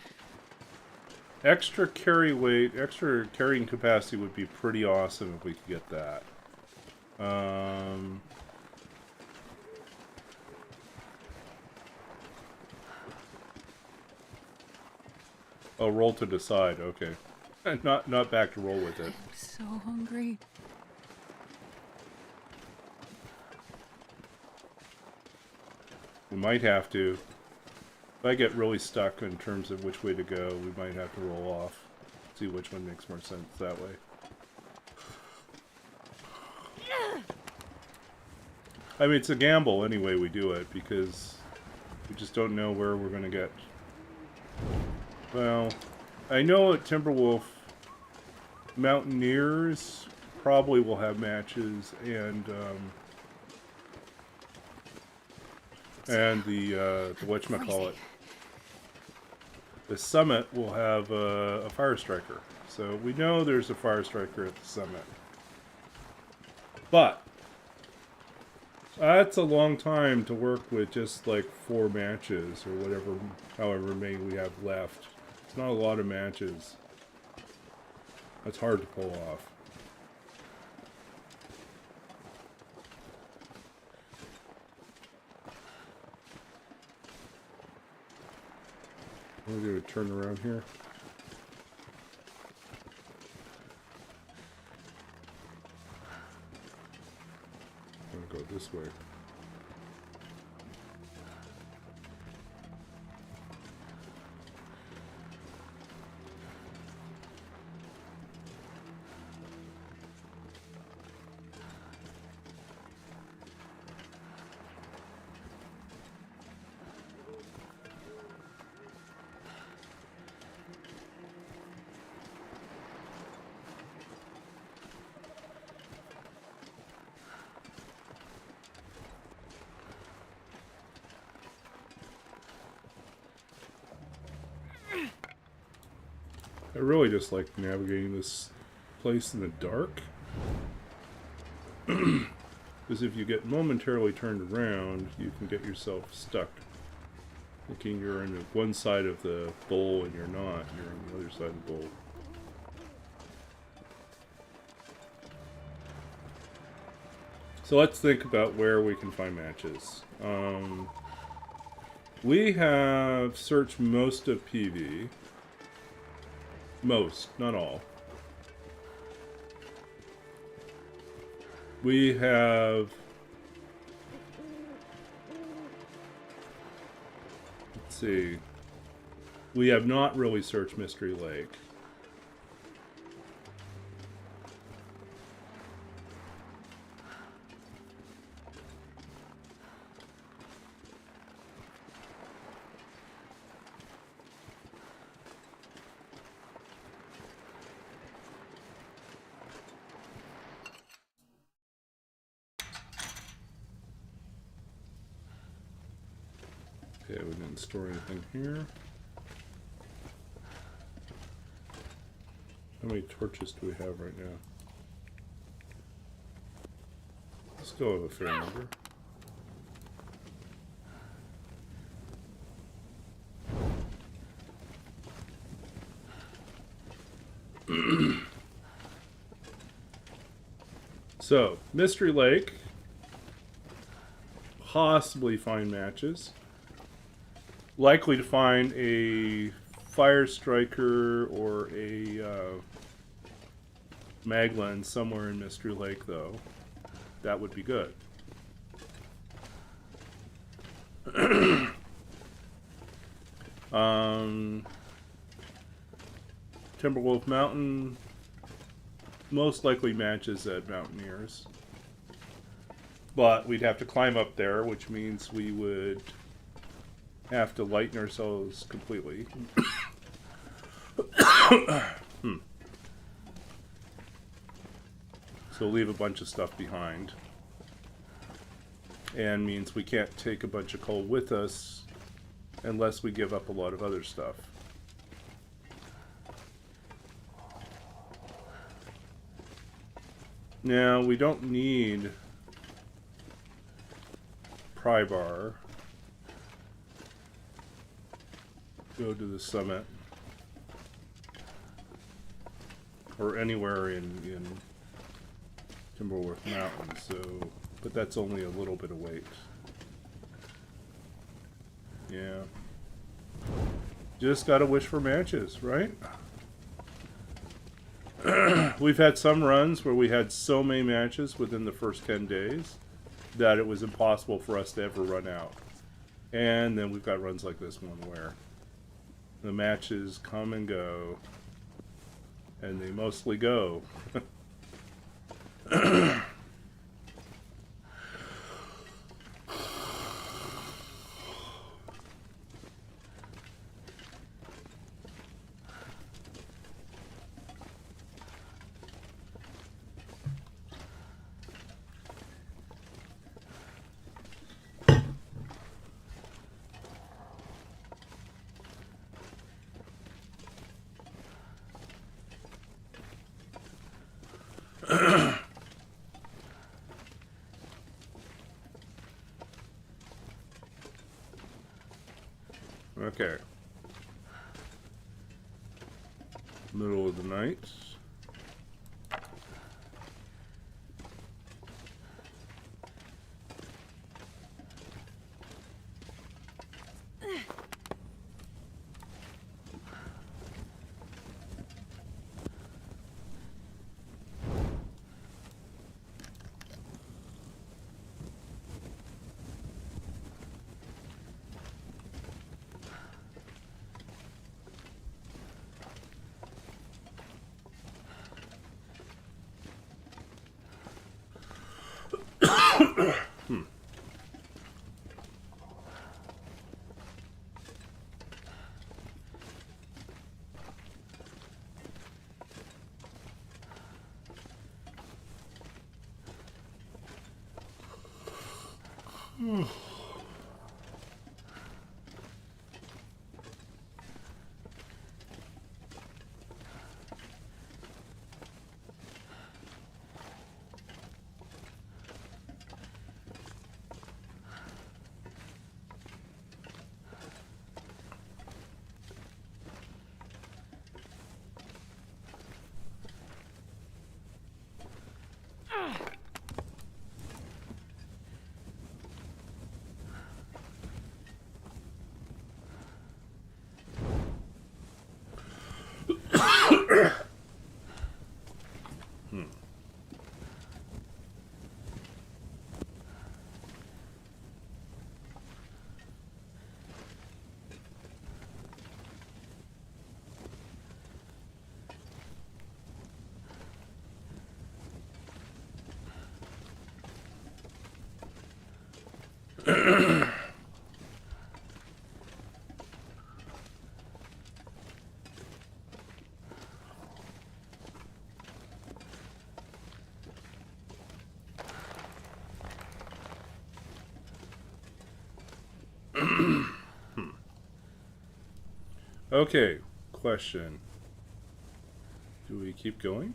Extra carry weight, extra carrying capacity would be pretty awesome if we could get that. Oh, roll to decide. Okay, not back to roll with it. I'm so hungry. We might have to. If I get really stuck in terms of which way to go, we might have to roll off. See which one makes more sense that way. I mean, it's a gamble anyway we do it, because we just don't know where we're going to get. Well, I know at Timberwolf, Mountaineers probably will have matches, and the whatchamacallit, the Summit will have a Fire Striker. So we know there's a Fire Striker at the Summit. But That's a long time to work with just like 4 matches or whatever, however many we have left. It's not a lot of matches. That's hard to pull off. We're going to turn around here. I'm going to go this way. I really just like navigating this place in the dark. Because if you get momentarily turned around, you can get yourself stuck. Thinking you're on one side of the bowl and you're not. You're on the other side of the bowl. So let's think about where we can find matches. We have searched most of PV. Most, not all. We have... Let's see. We have not really searched Mystery Lake. Okay, we didn't store anything here. How many torches do we have right now? Still have a fair number. So, Mystery Lake. Possibly find matches. Likely to find a Fire Striker or a Maglen somewhere in Mystery Lake, though. That would be good. Timberwolf Mountain most likely matches at Mountaineers. But we'd have to climb up there, which means we would have to lighten ourselves completely. So leave a bunch of stuff behind. And means we can't take a bunch of coal with us unless we give up a lot of other stuff. Now, we don't need pry bar. Go to the summit. Or anywhere in Timberwolf Mountain, so... But that's only a little bit of weight. Yeah. Just gotta wish for matches, right? We've had some runs where we had so many matches within the first 10 days that it was impossible for us to ever run out. And then we've got runs like this one where the matches come and go, and they mostly go. Okay. Middle of the night. Okay, question. Do we keep going?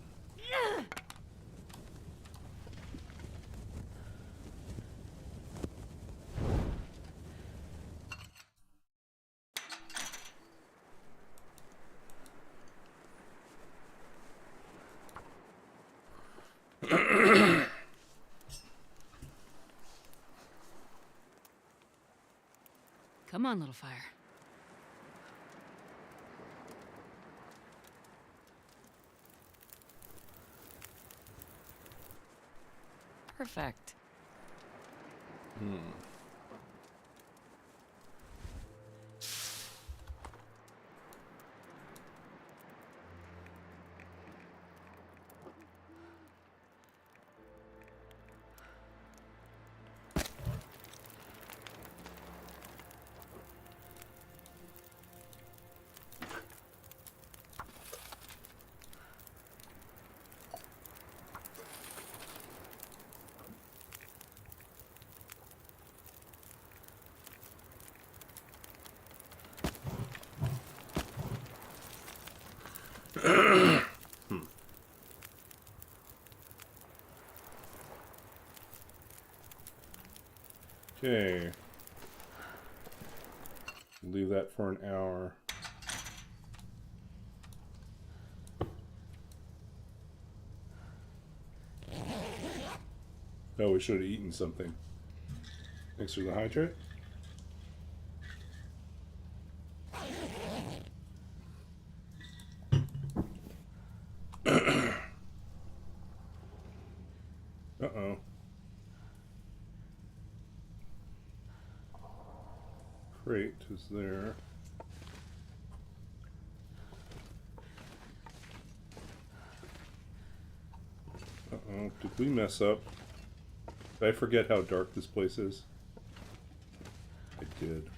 Come on, little fire. Perfect. Okay. Leave that for an hour. Oh, we should have eaten something. Thanks for the hydrate. Uh-oh. Crate is there. Uh-oh. Did we mess up? Did I forget how dark this place is? I did.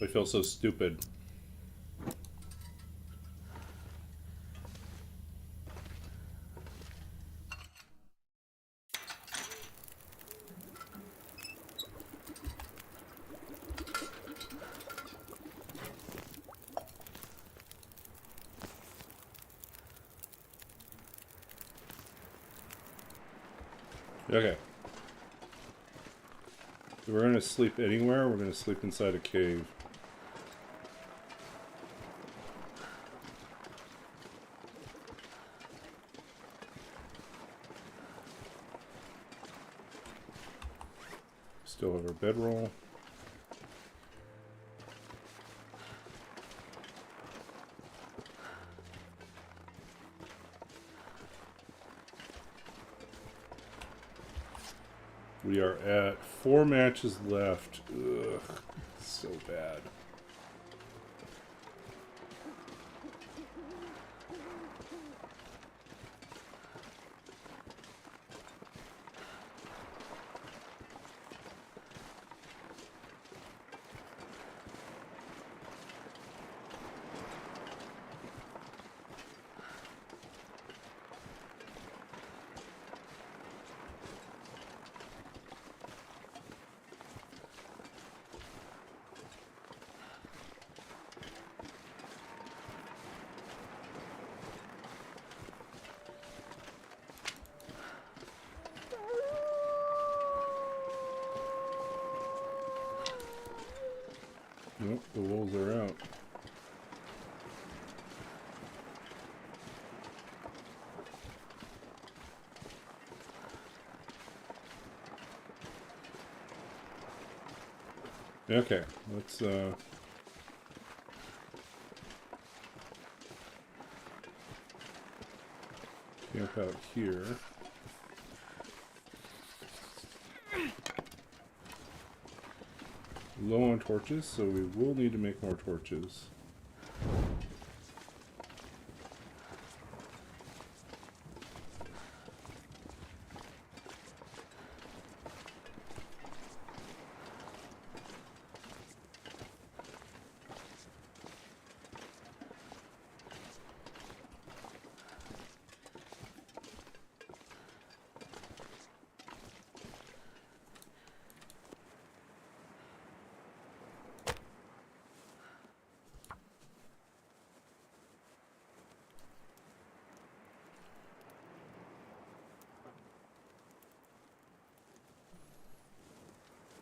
feel so stupid. Okay. If we're gonna sleep anywhere, we're gonna sleep inside a cave. Still have our bedroll. We are at 4 matches left. Ugh, so bad. Nope, the wolves are out. Okay, let's camp out here. Low on torches, so we will need to make more torches.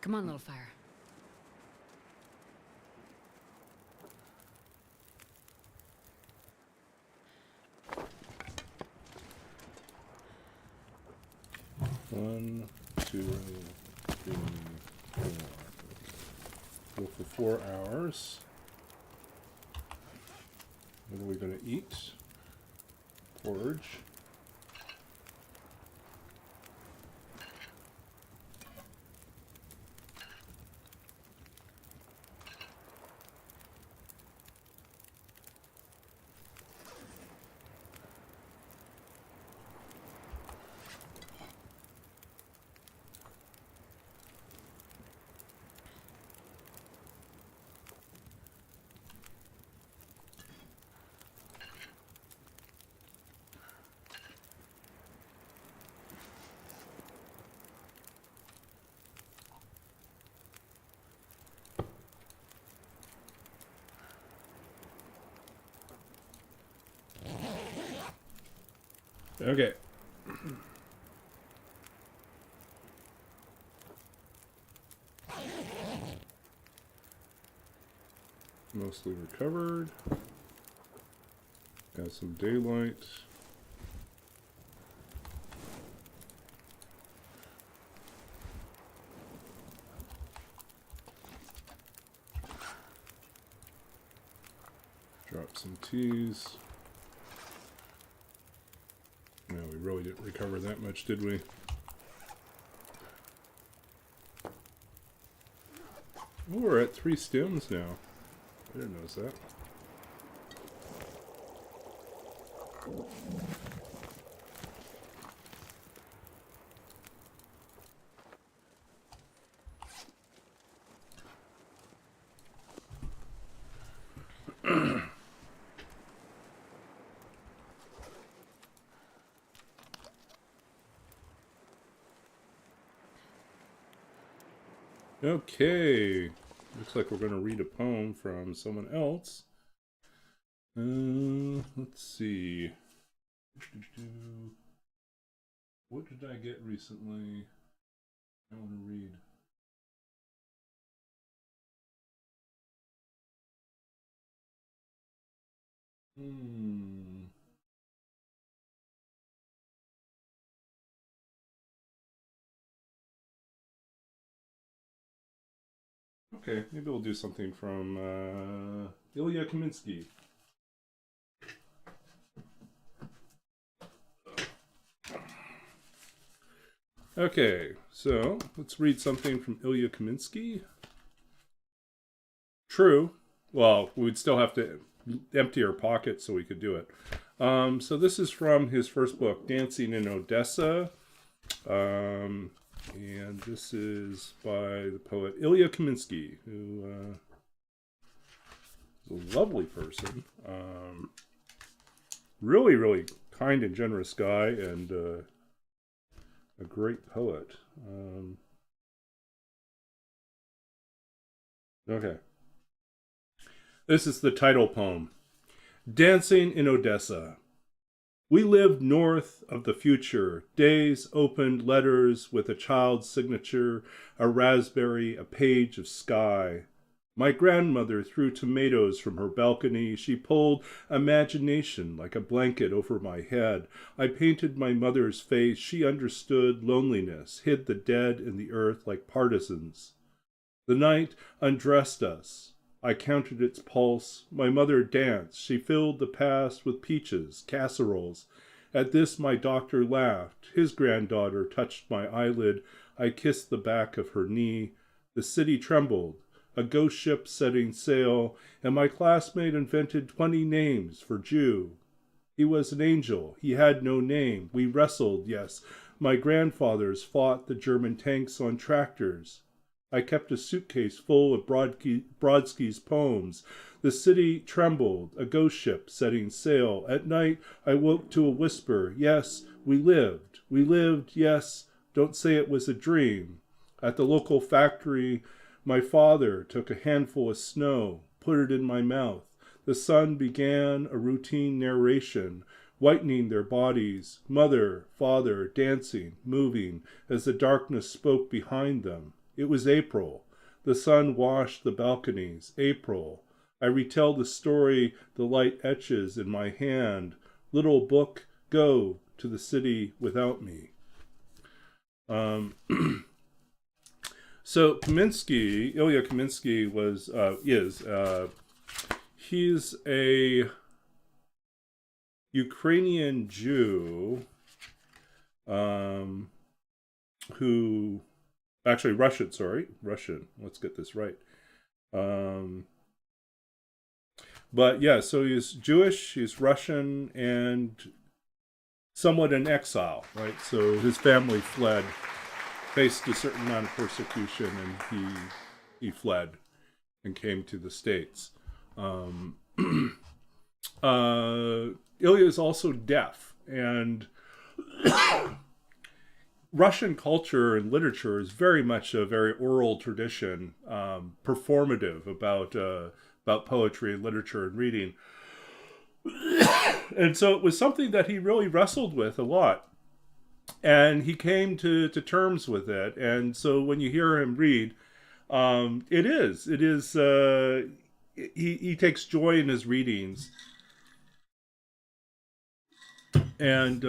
Come on, little fire. One, two, three, four. Go for 4 hours. What are we going to eat? Porridge. Okay. Mostly recovered. Got some daylight. Drop some teas. No, we really didn't recover that much, did we? Oh, we're at 3 stems now. I didn't notice that. Okay. Looks like we're going to read a poem from someone else. Let's see. What did I get recently? I want to read. Hmm. Okay, maybe we'll do something from Ilya Kaminsky. Okay, so let's read something from Ilya Kaminsky. True. Well, we'd still have to empty our pockets so we could do it. So this is from his first book, Dancing in Odessa. And this is by the poet Ilya Kaminsky, who is a lovely person. Really, really kind and generous guy, and a great poet. Okay. This is the title poem, Dancing in Odessa. We lived north of the future. Days opened letters with a child's signature, a raspberry, a page of sky. My grandmother threw tomatoes from her balcony. She pulled imagination like a blanket over my head. I painted my mother's face. She understood loneliness, hid the dead in the earth like partisans. The night undressed us. I counted its pulse. My mother danced. She filled the past with peaches, casseroles. At this my doctor laughed. His granddaughter touched my eyelid. I kissed the back of her knee. The city trembled. A ghost ship setting sail, and my classmate invented 20 names for Jew. He was an angel. He had no name. We wrestled, yes. My grandfathers fought the German tanks on tractors. I kept a suitcase full of Brodsky's poems. The city trembled, a ghost ship setting sail. At night, I woke to a whisper. Yes, we lived. We lived, yes. Don't say it was a dream. At the local factory, my father took a handful of snow, put it in my mouth. The son began a routine narration, whitening their bodies, mother, father, dancing, moving, as the darkness spoke behind them. It was April. The sun washed the balconies. April. I retell the story the light etches in my hand. Little book, go to the city without me. So Kaminsky, Ilya Kaminsky he's a Ukrainian Jew who actually Russian. Let's get this right. But yeah, so he's Jewish, he's Russian, and somewhat in exile, right? So his family fled, faced a certain amount of persecution, and he fled and came to the States. Ilya is also deaf, and Russian culture and literature is very much a very oral tradition, performative about poetry and literature and reading. And so it was something that he really wrestled with a lot. And he came to terms with it. And so when you hear him read, it is, he takes joy in his readings. And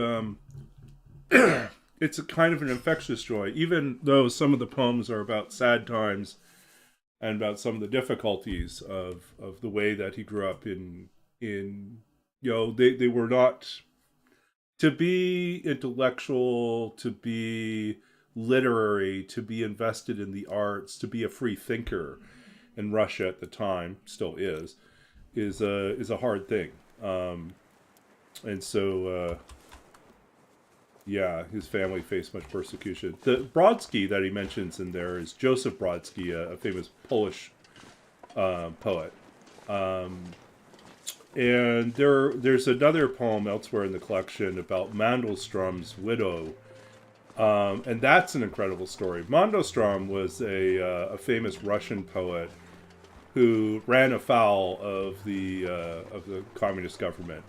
it's a kind of an infectious joy, even though some of the poems are about sad times and about some of the difficulties of the way that he grew up in they were not, to be intellectual, to be literary, to be invested in the arts, to be a free thinker in Russia at the time, still is a hard thing. And so yeah, his family faced much persecution. The Brodsky that he mentions in there is Joseph Brodsky, a famous Polish poet. And there's another poem elsewhere in the collection about Mandelstrom's widow, And that's an incredible story. Mandelstam was a famous Russian poet who ran afoul of the communist government,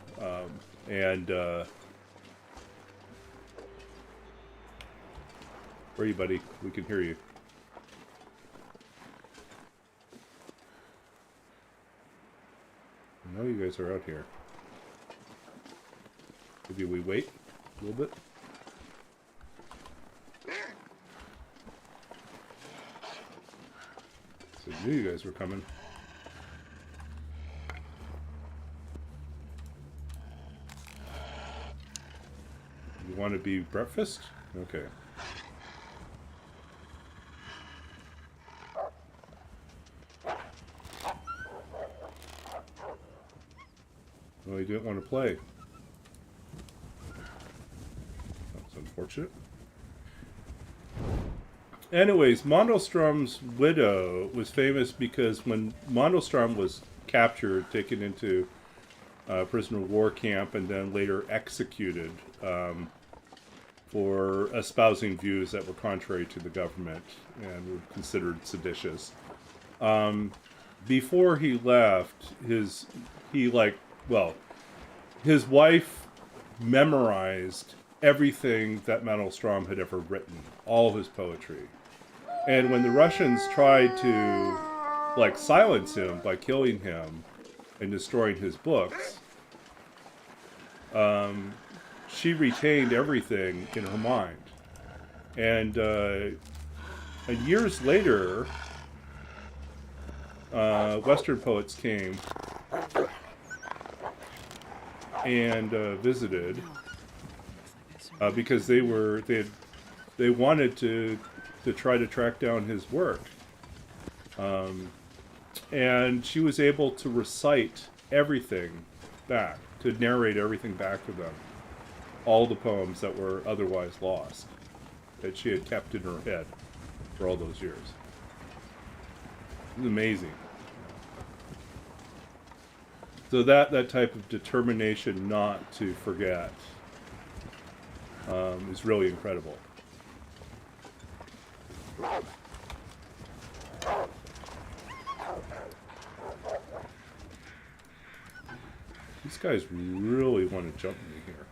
and where are you, buddy? We can hear you. I know you guys are out here. Maybe we wait a little bit. So I knew you guys were coming. You want to be breakfast? Okay. Well, he didn't want to play. That's unfortunate. Anyways, Mandelstam's widow was famous because when Mandelstam was captured, taken into a prisoner of war camp, and then later executed for espousing views that were contrary to the government and were considered seditious. Before he left, his wife memorized everything that Mandelstam had ever written, all his poetry. And when the Russians tried to, silence him by killing him and destroying his books, she retained everything in her mind. And years later, Western poets came and visited because they wanted to try to track down his work, and she was able to recite everything back, to narrate everything back to them, all the poems that were otherwise lost, that she had kept in her head for all those years. It was amazing. So that type of determination not to forget is really incredible. These guys really want to jump me here.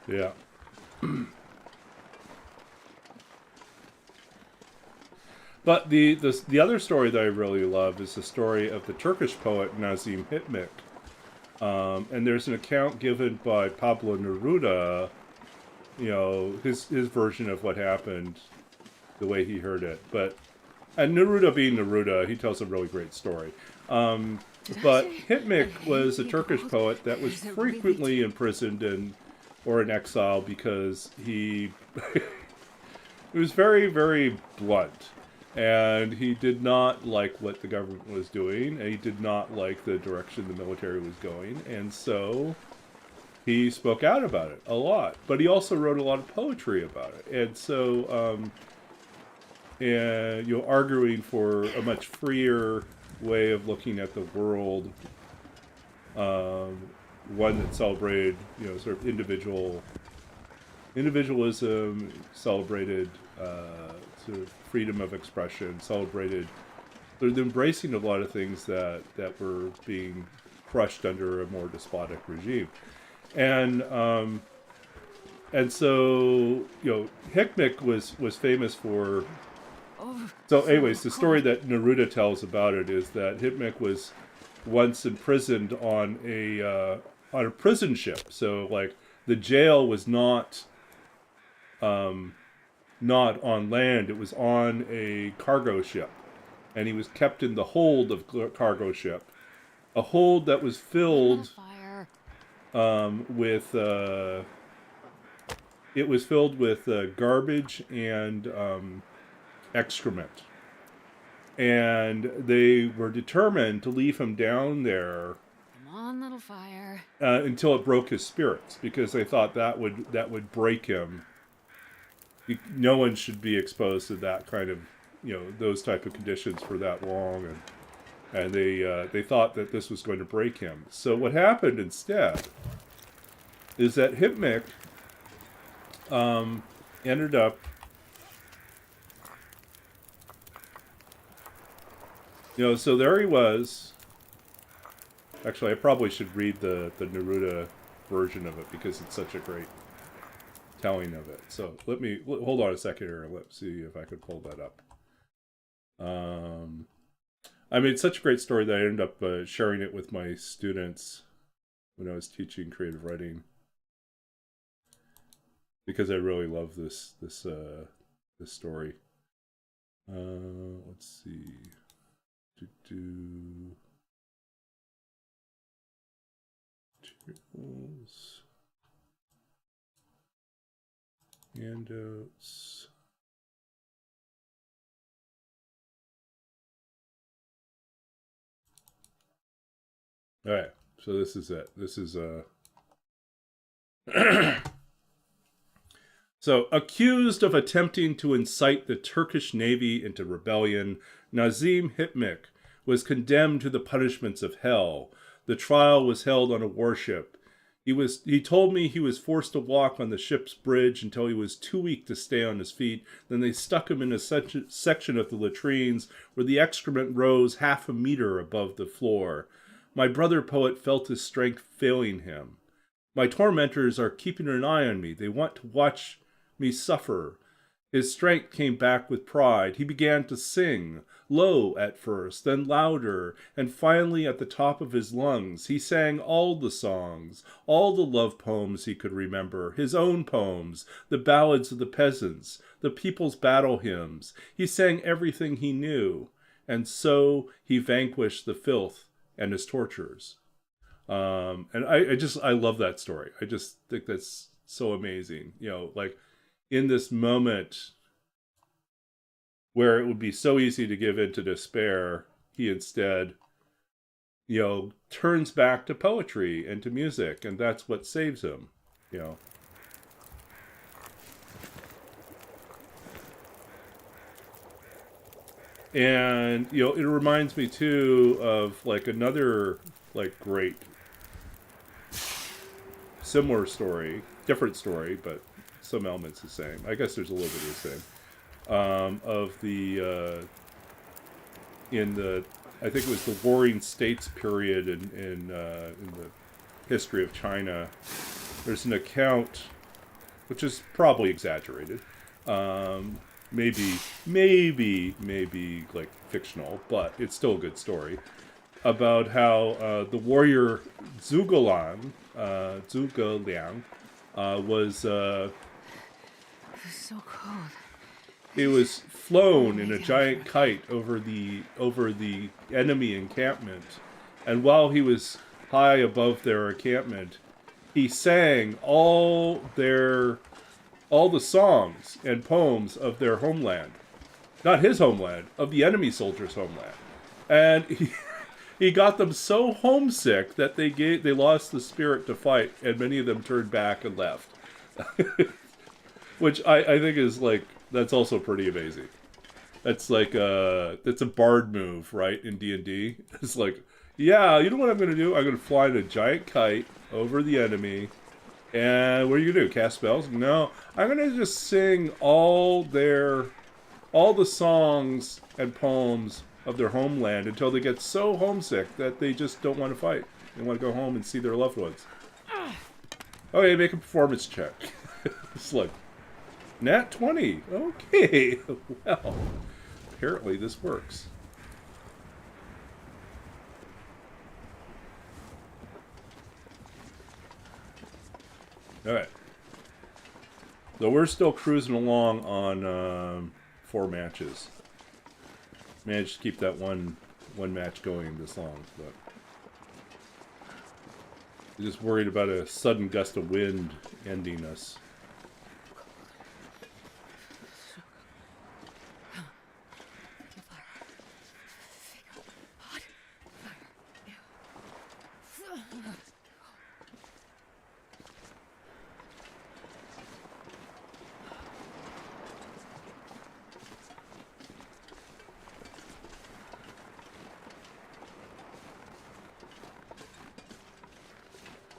Yeah. But the other story that I really love is the story of the Turkish poet Nazim Hikmet. And there's an account given by Pablo Neruda, his version of what happened, the way he heard it. And Neruda being Neruda, he tells a really great story. But Hikmet was a Turkish poet that was frequently imprisoned or in exile because he was very, very blunt. And he did not like what the government was doing, and he did not like the direction the military was going, and so he spoke out about it a lot. But he also wrote a lot of poetry about it, and so, arguing for a much freer way of looking at the world, one that celebrated, sort of individualism, celebrated sort of freedom of expression, celebrated the embracing of a lot of things that were being crushed under a more despotic regime. And so, Hikmet was famous for... So anyways, the story that Neruda tells about it is that Hikmet was once imprisoned on a prison ship. So, the jail was not on land, it was on a cargo ship. And he was kept in the hold of the cargo ship. A hold that was filled with... it was filled with garbage and excrement. And they were determined to leave him down there little fire. Until it broke his spirits, because they thought that would break him no one should be exposed to that kind of, those type of conditions for that long, and they thought that this was going to break him. So what happened instead is that Hipmick ended up, so there he was. Actually, I probably should read the Neruda version of it because it's such a great telling of it. So hold on a second here and let's see if I could pull that up. I mean, it's such a great story that I ended up sharing it with my students when I was teaching creative writing, because I really love this story. Let's see. Materials. Handouts. All right, so this is it. This is So, accused of attempting to incite the Turkish Navy into rebellion, Nazim Hipmick was condemned to the punishments of hell. The trial was held on a warship. He told me he was forced to walk on the ship's bridge until he was too weak to stay on his feet. Then they stuck him in a section of the latrines where the excrement rose half a meter above the floor. My brother poet felt his strength failing him. My tormentors are keeping an eye on me. They want to watch me suffer. His strength came back with pride. He began to sing, low at first, then louder, and finally at the top of his lungs. He sang all the songs, all the love poems he could remember, his own poems, the ballads of the peasants, the people's battle hymns. He sang everything he knew, and so he vanquished the filth and his tortures. And I love that story. I just think that's so amazing. Like in this moment where it would be so easy to give in to despair, he instead, turns back to poetry and to music, and that's what saves him, And, it reminds me too of like another like great similar story, different story, but some elements the same. I guess there's a little bit of the same. Of the in the I think it was the Warring States period in the history of China. There's an account, which is probably exaggerated, maybe like fictional, but it's still a good story, about how the warrior Zhuge Liang was It was so cold. it was flown in a giant kite over the enemy encampment, and while he was high above their encampment, he sang all the songs and poems of their homeland, not his homeland, of the enemy soldiers' homeland, and he got them so homesick that they lost the spirit to fight, and many of them turned back and left. Which I think is like, that's also pretty amazing. That's like that's a bard move, right, in D&D. It's like, yeah, you know what I'm going to do? I'm going to fly in a giant kite over the enemy, and what are you going to do? Cast spells? No, I'm going to just sing all the songs and poems of their homeland until they get so homesick that they just don't want to fight. They want to go home and see their loved ones. Okay, make a performance check. It's like, Nat 20. Okay. Well, apparently this works. Alright. So we're still cruising along on 4 matches. Managed to keep that one match going this long, but I'm just worried about a sudden gust of wind ending us.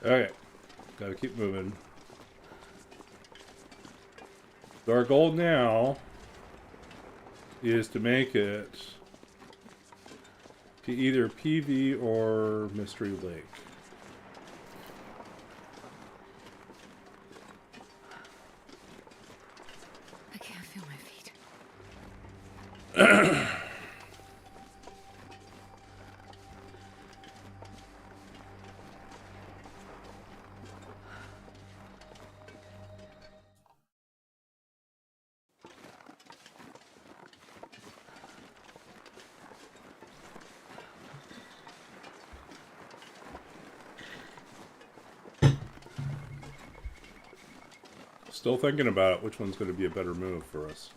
Okay. Gotta keep moving. So our goal now is to make it to either PV or Mystery Lake. I can't feel my feet. Still thinking about which one's going to be a better move for us.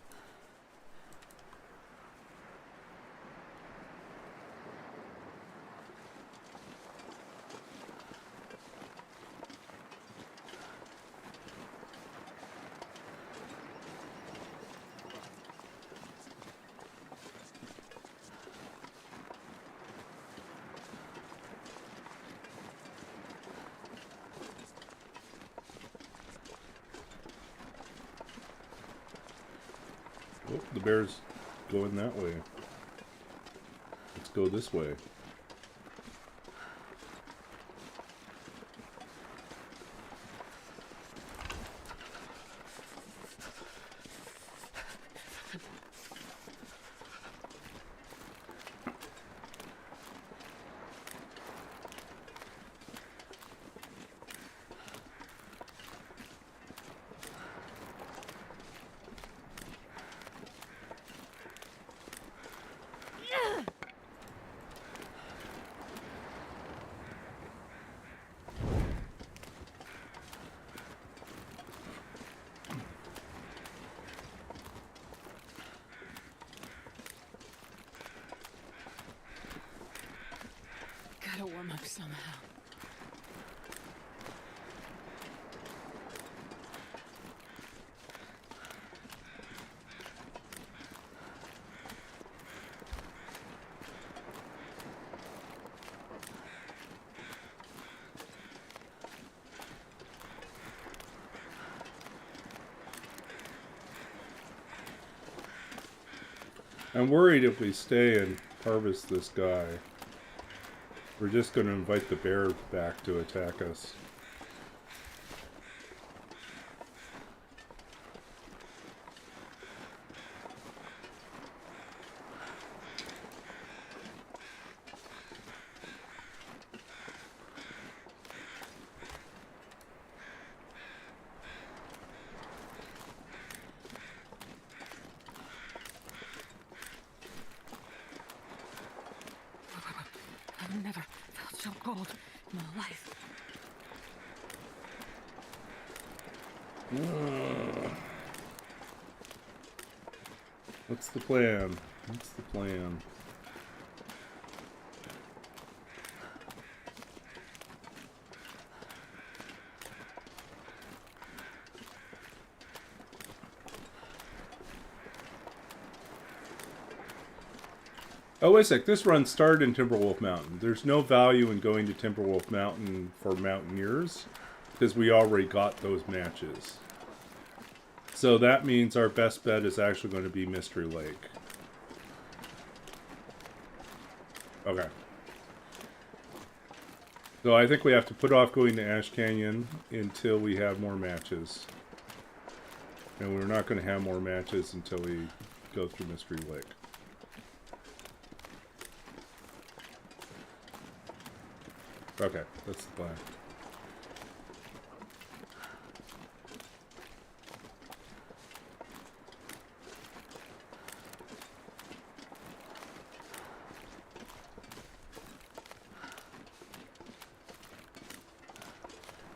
Oh, the bear's going that way. Let's go this way. Gotta warm up somehow. I'm worried if we stay and harvest this guy, we're just going to invite the bear back to attack us. I've never felt so cold in my life. What's the plan? What's the plan? Oh, wait a sec. This run started in Timberwolf Mountain. There's no value in going to Timberwolf Mountain for Mountaineers because we already got those matches. So that means our best bet is actually going to be Mystery Lake. Okay. So I think we have to put off going to Ash Canyon until we have more matches. And we're not going to have more matches until we go through Mystery Lake. Okay, that's the plan.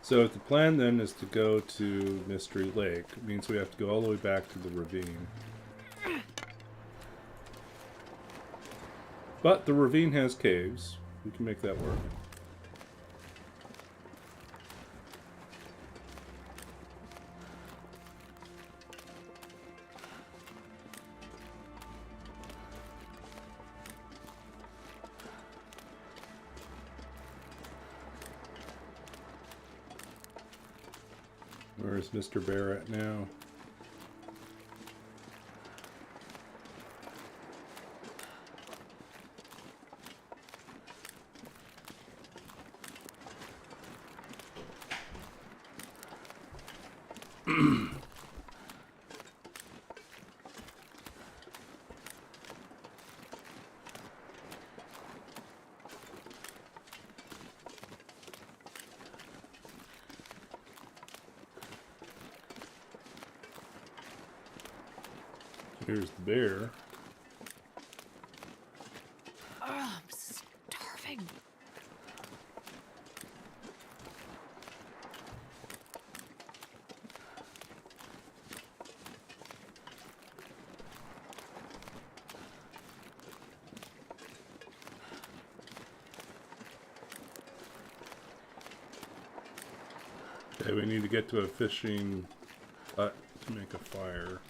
So if the plan then is to go to Mystery Lake, it means we have to go all the way back to the ravine. But the ravine has caves. We can make that work. Where's Mr. Bear at now? Here's the bear. Oh, I'm starving. Okay, we need to get to a fishing hut to make a fire.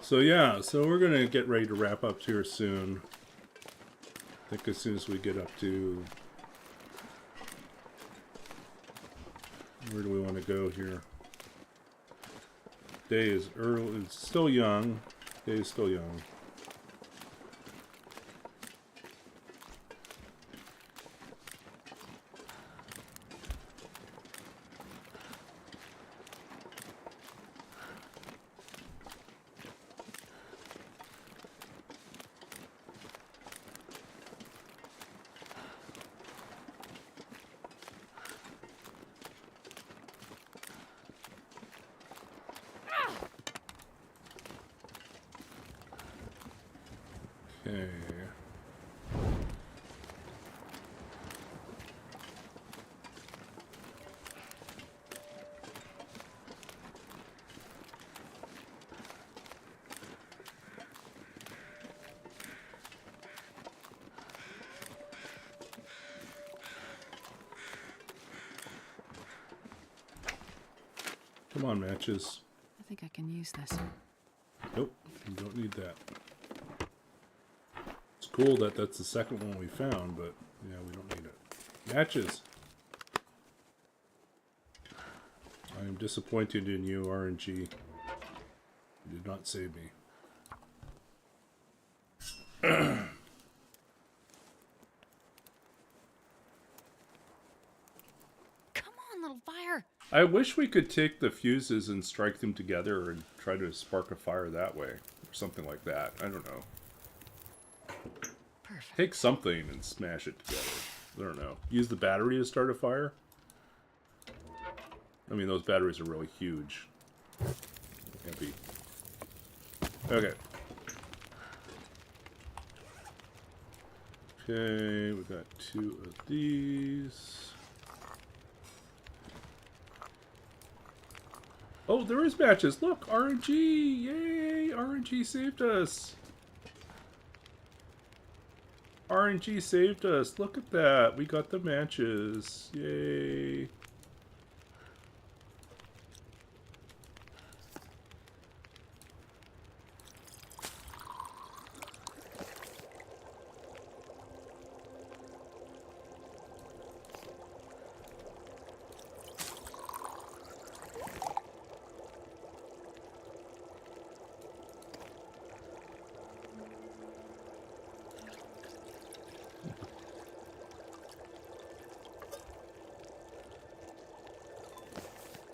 So yeah, so we're gonna get ready to wrap up here soon. I think as soon as we get up to... Where do we want to go here? Day is early, it's still young. Day is still young. Okay. Come on, matches. I think I can use this. Nope, you don't need that. It's cool that that's the second one we found, but yeah, we don't need it. Matches! I am disappointed in you, RNG. You did not save me. Come on, little fire. I wish we could take the fuses and strike them together and try to spark a fire that way. Or something like that. I don't know. Perfect. Take something and smash it together. I don't know. Use the battery to start a fire? I mean, those batteries are really huge. Can't be. Okay. Okay, we got 2 of these. Oh, there is matches. Look, RNG! Yay! RNG saved us. RNG saved us. Look at that. We got the matches. Yay.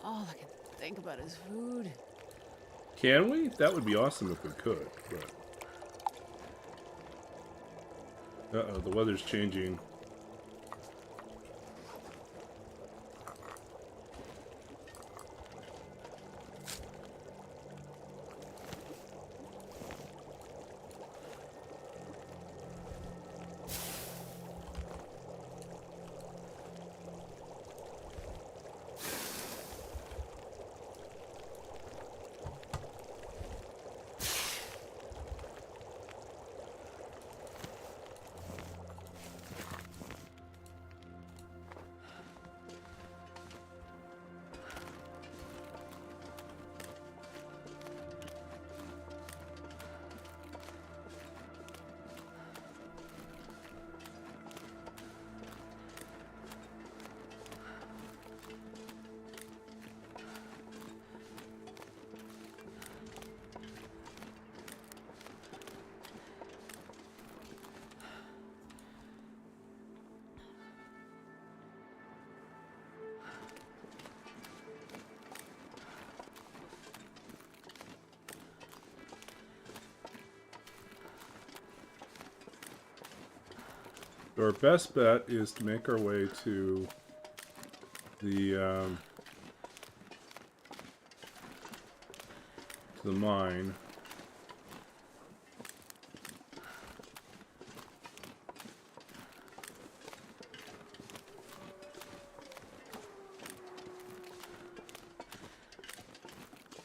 All I can think about is food. Can we? That would be awesome if we could, but... Uh-oh, the weather's changing. So our best bet is to make our way to the mine.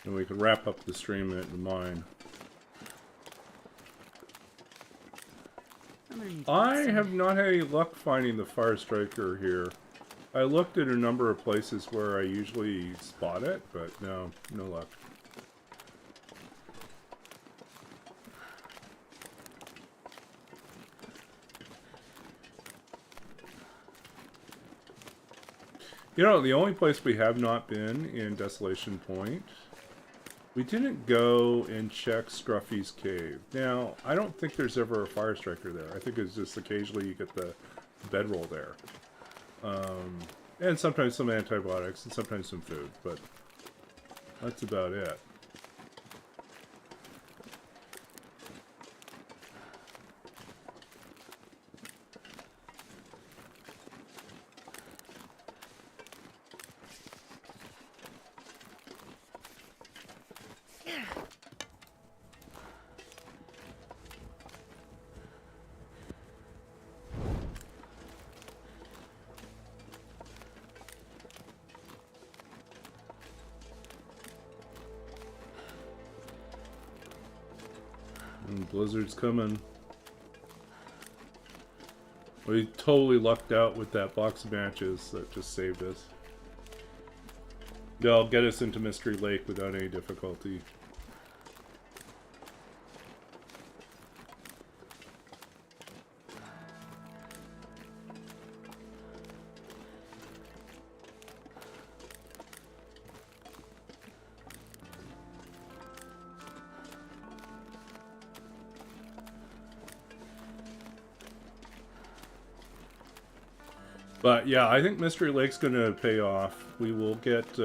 And we can wrap up the stream at the mine. I have not had any luck finding the fire striker here. I looked at a number of places where I usually spot it, but no luck. You know, the only place we have not been in Desolation Point, we didn't go and check Scruffy's cave. Now, I don't think there's ever a fire striker there. I think it's just occasionally you get the bedroll there. And sometimes some antibiotics and sometimes some food, but that's about it. Blizzard's coming. We totally lucked out with that box of matches that just saved us. They'll get us into Mystery Lake without any difficulty. But yeah, I think Mystery Lake's gonna pay off. We will get,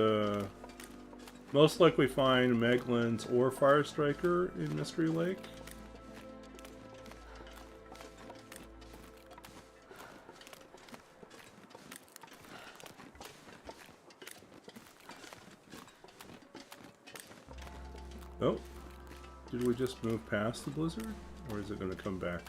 most likely find Meglins or Fire Striker in Mystery Lake. Oh, did we just move past the blizzard? Or is it gonna come back?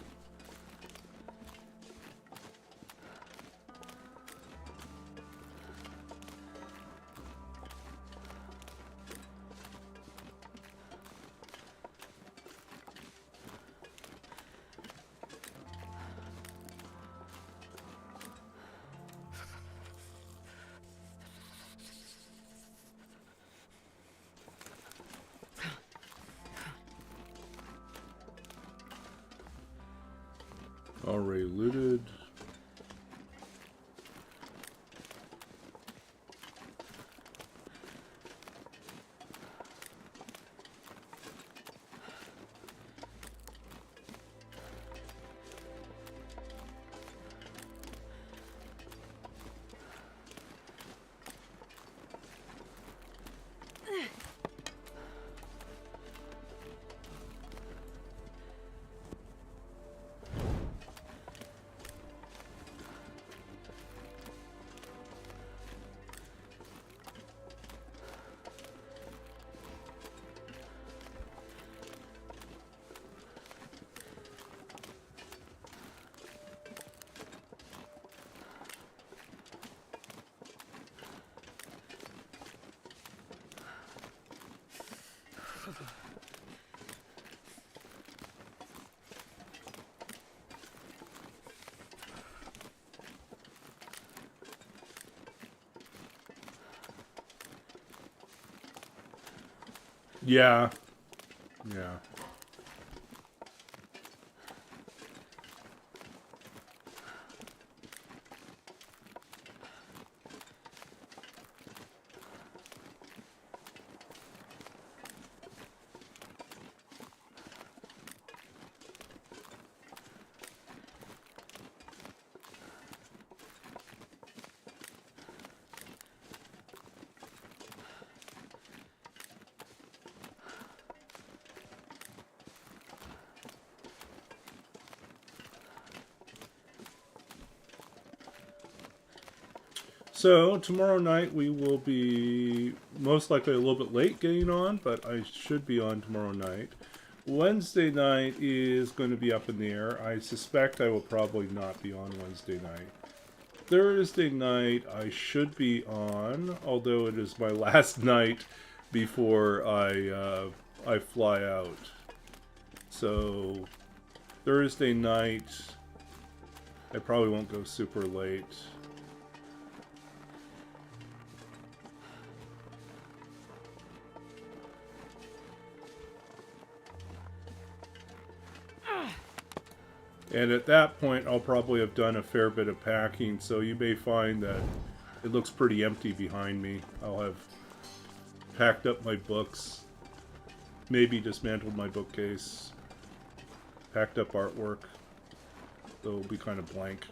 Already looted. Yeah. Yeah. So tomorrow night we will be most likely a little bit late getting on, but I should be on tomorrow night. Wednesday night is going to be up in the air. I suspect I will probably not be on Wednesday night. Thursday night I should be on, although it is my last night before I fly out. So Thursday night I probably won't go super late. And at that point, I'll probably have done a fair bit of packing, so you may find that it looks pretty empty behind me. I'll have packed up my books, maybe dismantled my bookcase, packed up artwork, so it'll be kind of blank.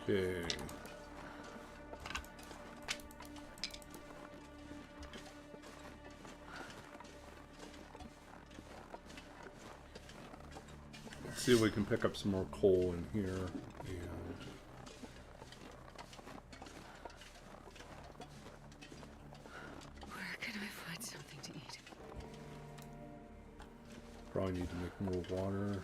Okay. Let's see if we can pick up some more coal in here. And Where can I find something to eat? probably need to make more water.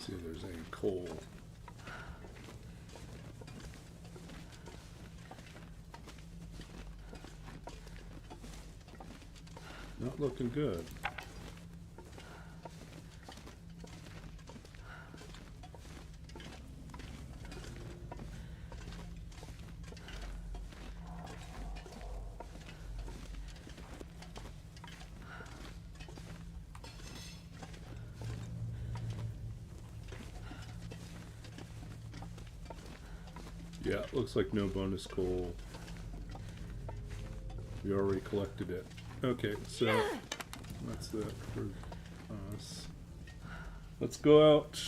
See if there's any coal. Not looking good. Yeah, looks like no bonus coal. We already collected it. Okay, so that's that for us. Let's go out,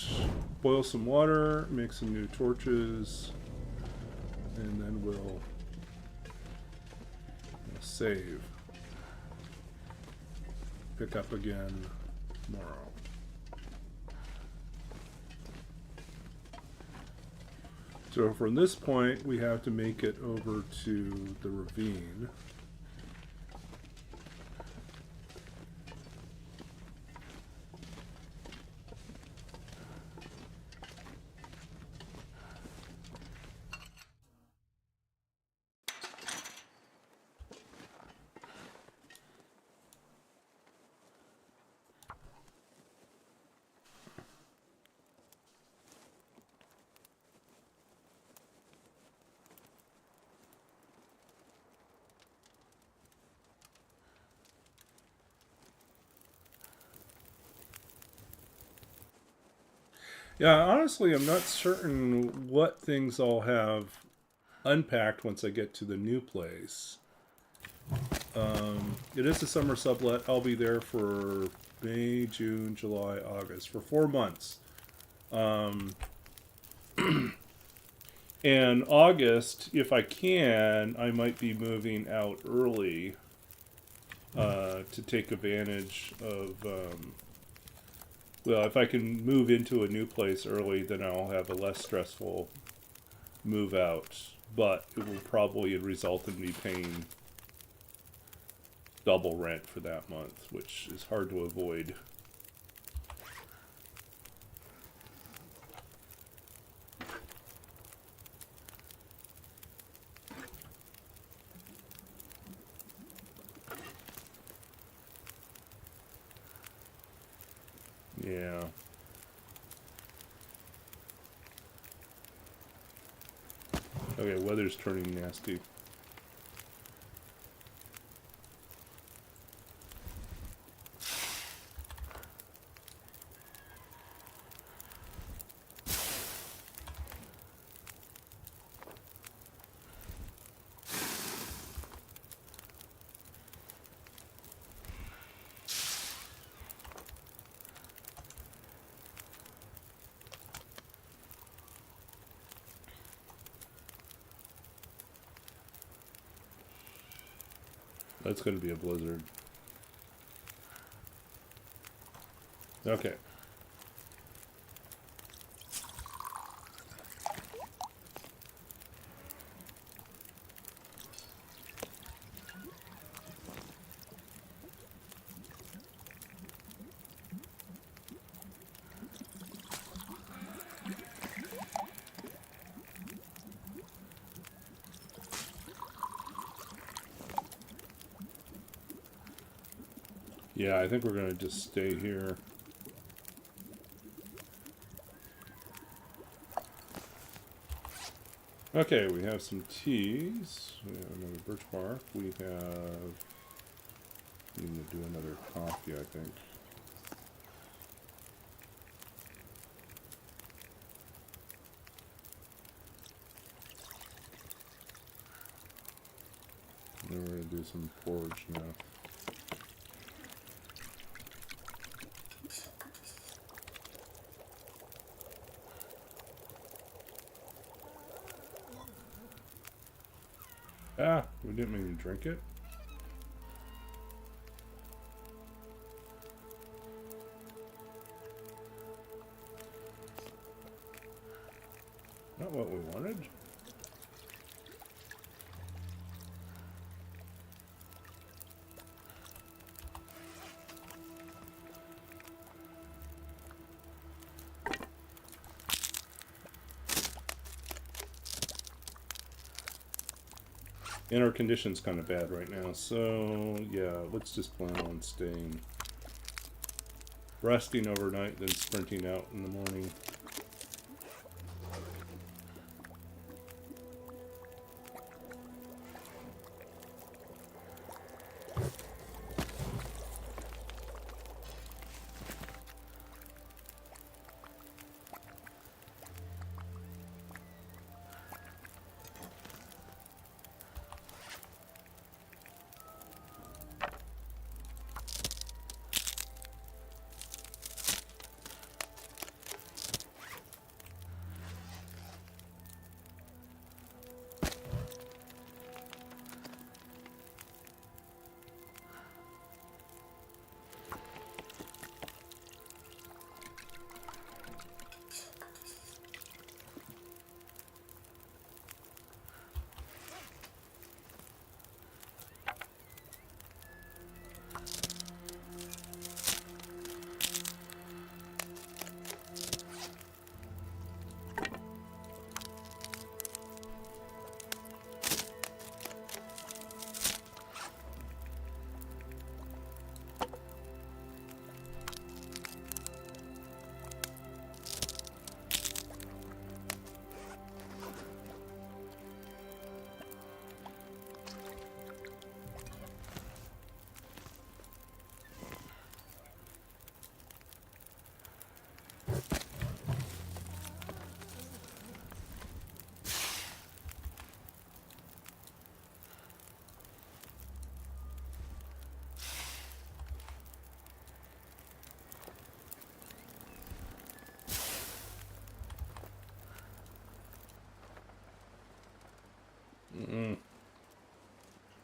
boil some water, make some new torches, and then we'll save. Pick up again tomorrow. So from this point, we have to make it over to the ravine. Yeah, honestly, I'm not certain what things I'll have unpacked once I get to the new place. It is a summer sublet. I'll be there for May, June, July, August, for 4 months. And August, if I can, I might be moving out early to take advantage of... well, if I can move into a new place early, then I'll have a less stressful move out. But it will probably result in me paying double rent for that month, which is hard to avoid. Yeah. Okay, weather's turning nasty. That's going to be a blizzard. Okay. Yeah, I think we're going to just stay here. Okay, we have some teas. We have another birch bark. We have... need to do another coffee, I think. Then we're going to do some porridge now. Ah, we didn't mean to drink it. Not what we wanted. And our condition's kind of bad right now, so yeah, let's just plan on staying resting overnight, then sprinting out in the morning.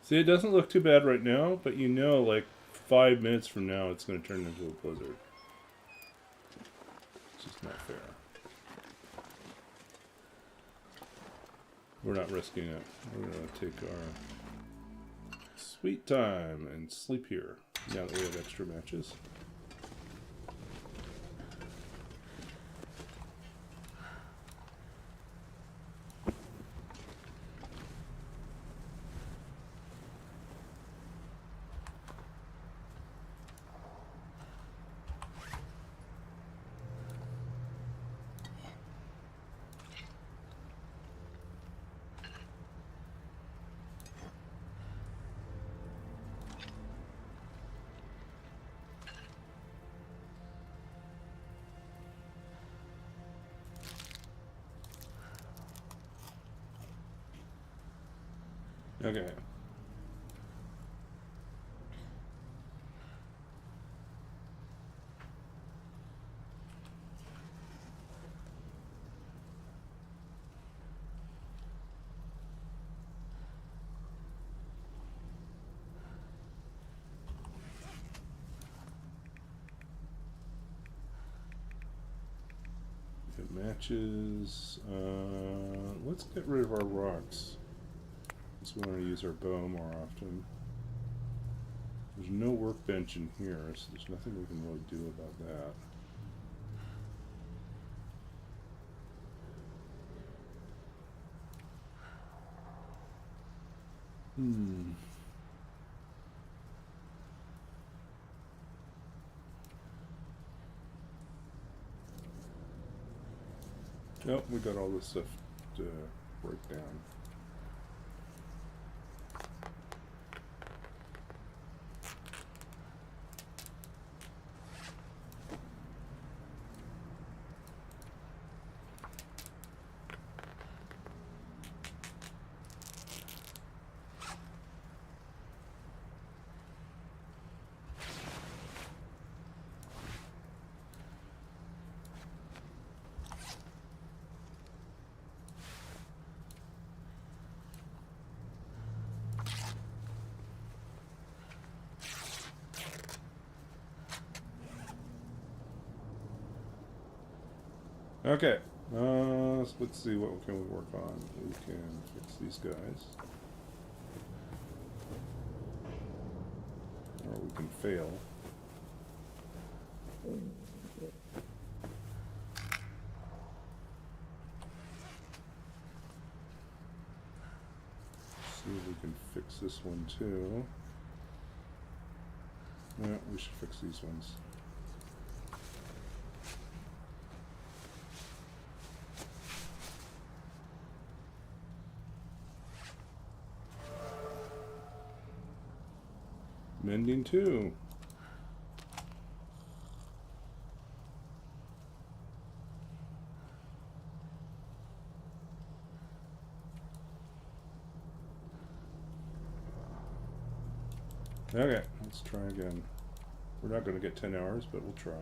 See, it doesn't look too bad right now, but you know, like 5 minutes from now, it's going to turn into a blizzard. It's just not fair. We're not risking it. We're going to take our sweet time and sleep here now that we have extra matches. Okay. Matches. Let's get rid of our rocks. Because we want to use our bow more often. There's no workbench in here, so there's nothing we can really do about that. Nope, we got all this stuff to break down. Okay, let's see what can we work on. We can fix these guys. Or we can fail. See if we can fix this one too. Yeah, we should fix these ones. Mending too. Okay, let's try again. We're not going to get 10 hours, but we'll try.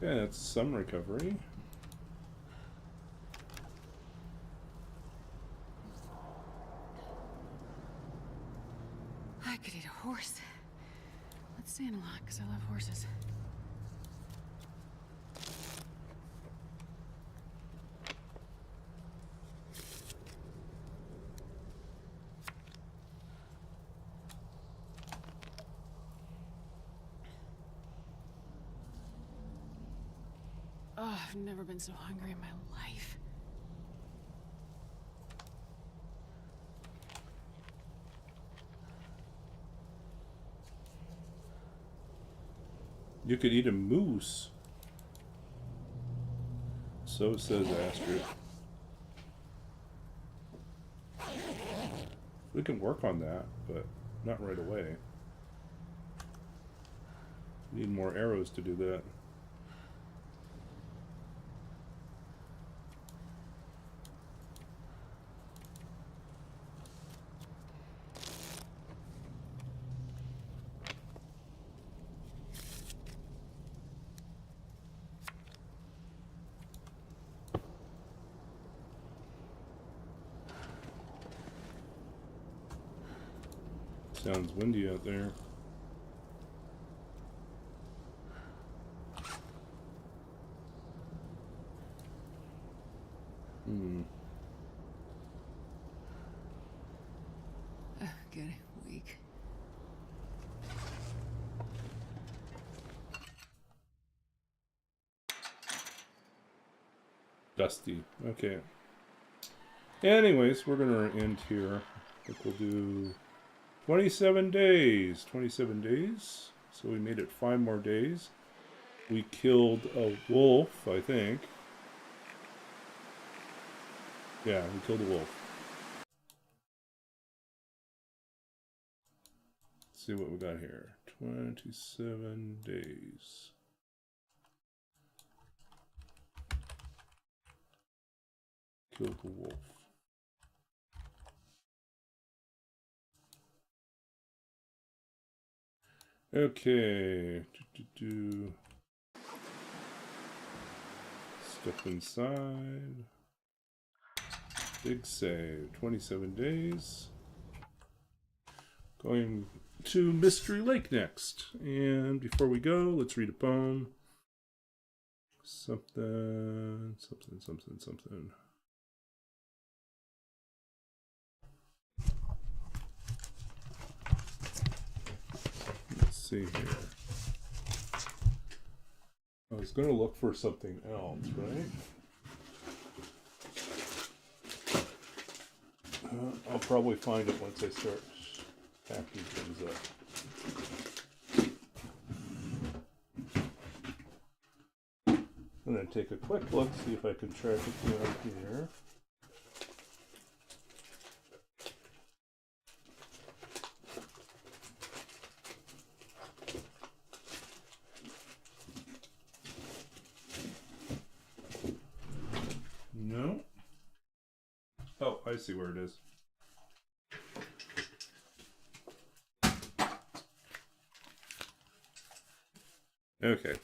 Yeah, that's some recovery. I could eat a horse. Let's stand a lot, because I love horses. Oh, I've never been so hungry in my life. You could eat a moose. So says Astrid. We can work on that, but not right away. Need more arrows to do that. Sounds windy out there. Getting weak. Dusty. Okay. Anyways, we're gonna end here. I think we'll do 27 days. 27 days. So we made it 5 more days. We killed a wolf, I think. Yeah, we killed a wolf. Let's see what we got here. 27 days. Killed a wolf. Okay. Step inside. Big save. 27 days. Going to Mystery Lake next. And before we go, let's read a poem. Something. Let's see here. I was going to look for something else, right? I'll probably find it once I start packing things up. I'm going to take a quick look, see if I can track it down here. No. Oh, I see where it is. Okay.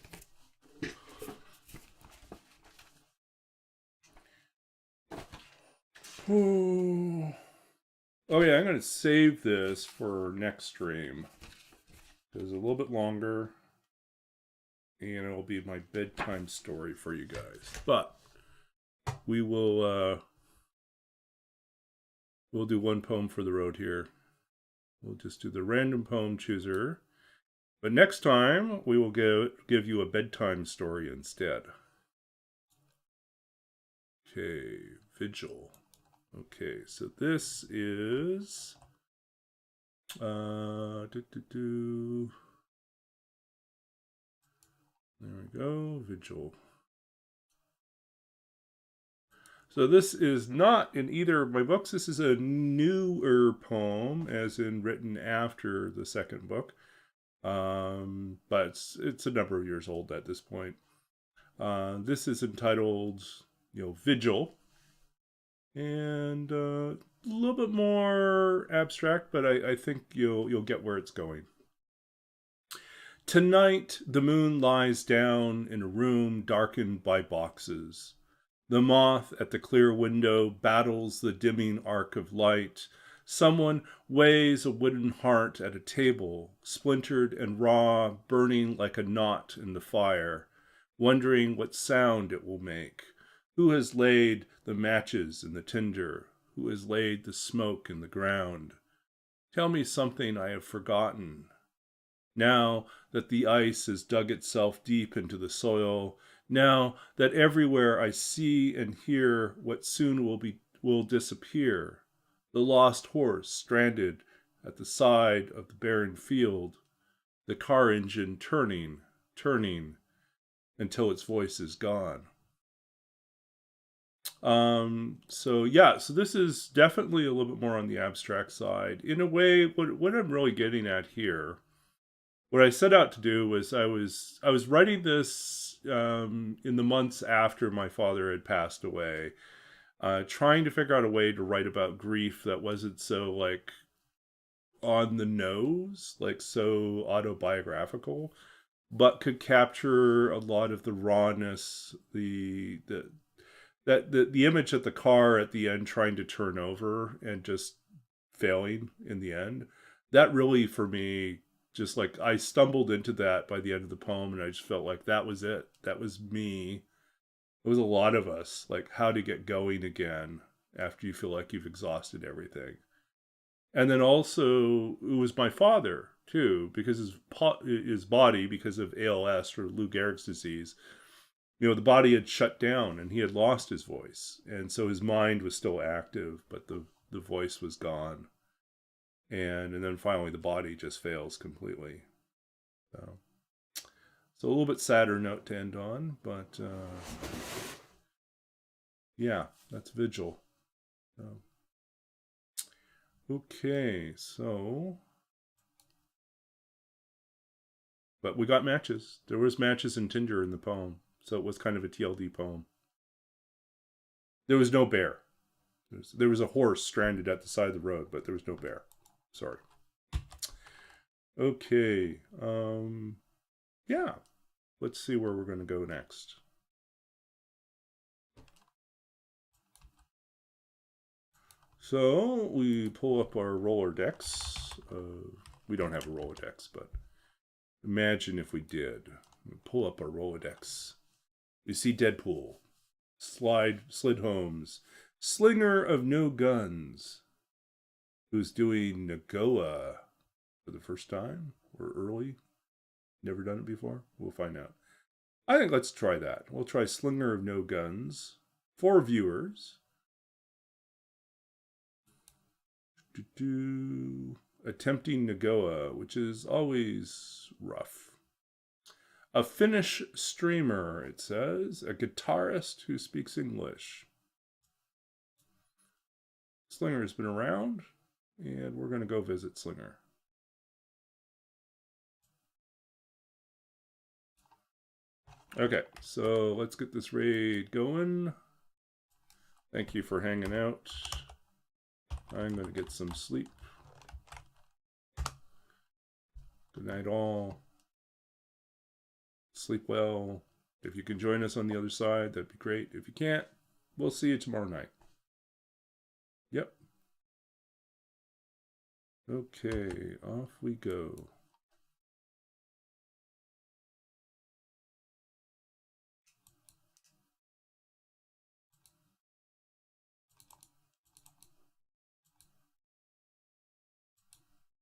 Oh yeah, I'm going to save this for next stream. It's a little bit longer. And it'll be my bedtime story for you guys. But we will we'll do one poem for the road here. We'll just do the random poem chooser. But next time, we will give you a bedtime story instead. Okay, Vigil. Okay, so this is... There we go, Vigil. So this is not in either of my books. This is a newer poem, as in written after the second book. But it's a number of years old at this point. This is entitled, Vigil. And a little bit more abstract, but I think you'll get where it's going. Tonight, the moon lies down in a room darkened by boxes. The moth at the clear window battles the dimming arc of light. Someone weighs a wooden heart at a table, splintered and raw, burning like a knot in the fire, wondering what sound it will make. Who has laid the matches in the tinder? Who has laid the smoke in the ground? Tell me something I have forgotten. Now that the ice has dug itself deep into the soil, now that everywhere I see and hear what soon will disappear, the lost horse stranded at the side of the barren field, the car engine turning until its voice is gone. So this is definitely a little bit more on the abstract side. In a way, what I'm really getting at here, what I set out to do was I was writing this in the months after my father had passed away, trying to figure out a way to write about grief that wasn't so like on the nose, like so autobiographical, but could capture a lot of the rawness, the image of the car at the end trying to turn over and just failing in the end. That really, for me, just like I stumbled into that by the end of the poem, and I just felt like that was it. That was me. It was a lot of us, like how to get going again after you feel like you've exhausted everything. And then also, it was my father, too, because his body, because of ALS, or Lou Gehrig's disease, the body had shut down and he had lost his voice. And so his mind was still active, but the voice was gone. And then finally the body just fails completely. So a little bit sadder note to end on, but yeah, that's Vigil. Okay, so... But we got matches. There was matches and tinder in the poem. So it was kind of a TLD poem. There was no bear. There was a horse stranded at the side of the road, but there was no bear. Sorry. Okay. Yeah. Let's see where we're going to go next. So we pull up our roller decks. of... We don't have a Rolodex, but imagine if we did. We pull up our Rolodex. We see Deadpool, Slid Holmes, Slinger of No Guns, who's doing Nagoa for the first time, or early. Never done it before? We'll find out. I think let's try that. We'll try Slinger of No Guns. 4 viewers. Attempting Nagoa, which is always rough. A Finnish streamer, it says. A guitarist who speaks English. Slinger has been around, and we're going to go visit Slinger. Okay, so let's get this raid going. Thank you for hanging out. I'm going to get some sleep. Good night, all. Sleep well. If you can join us on the other side, that'd be great. If you can't, we'll see you tomorrow night. Yep. Okay, off we go.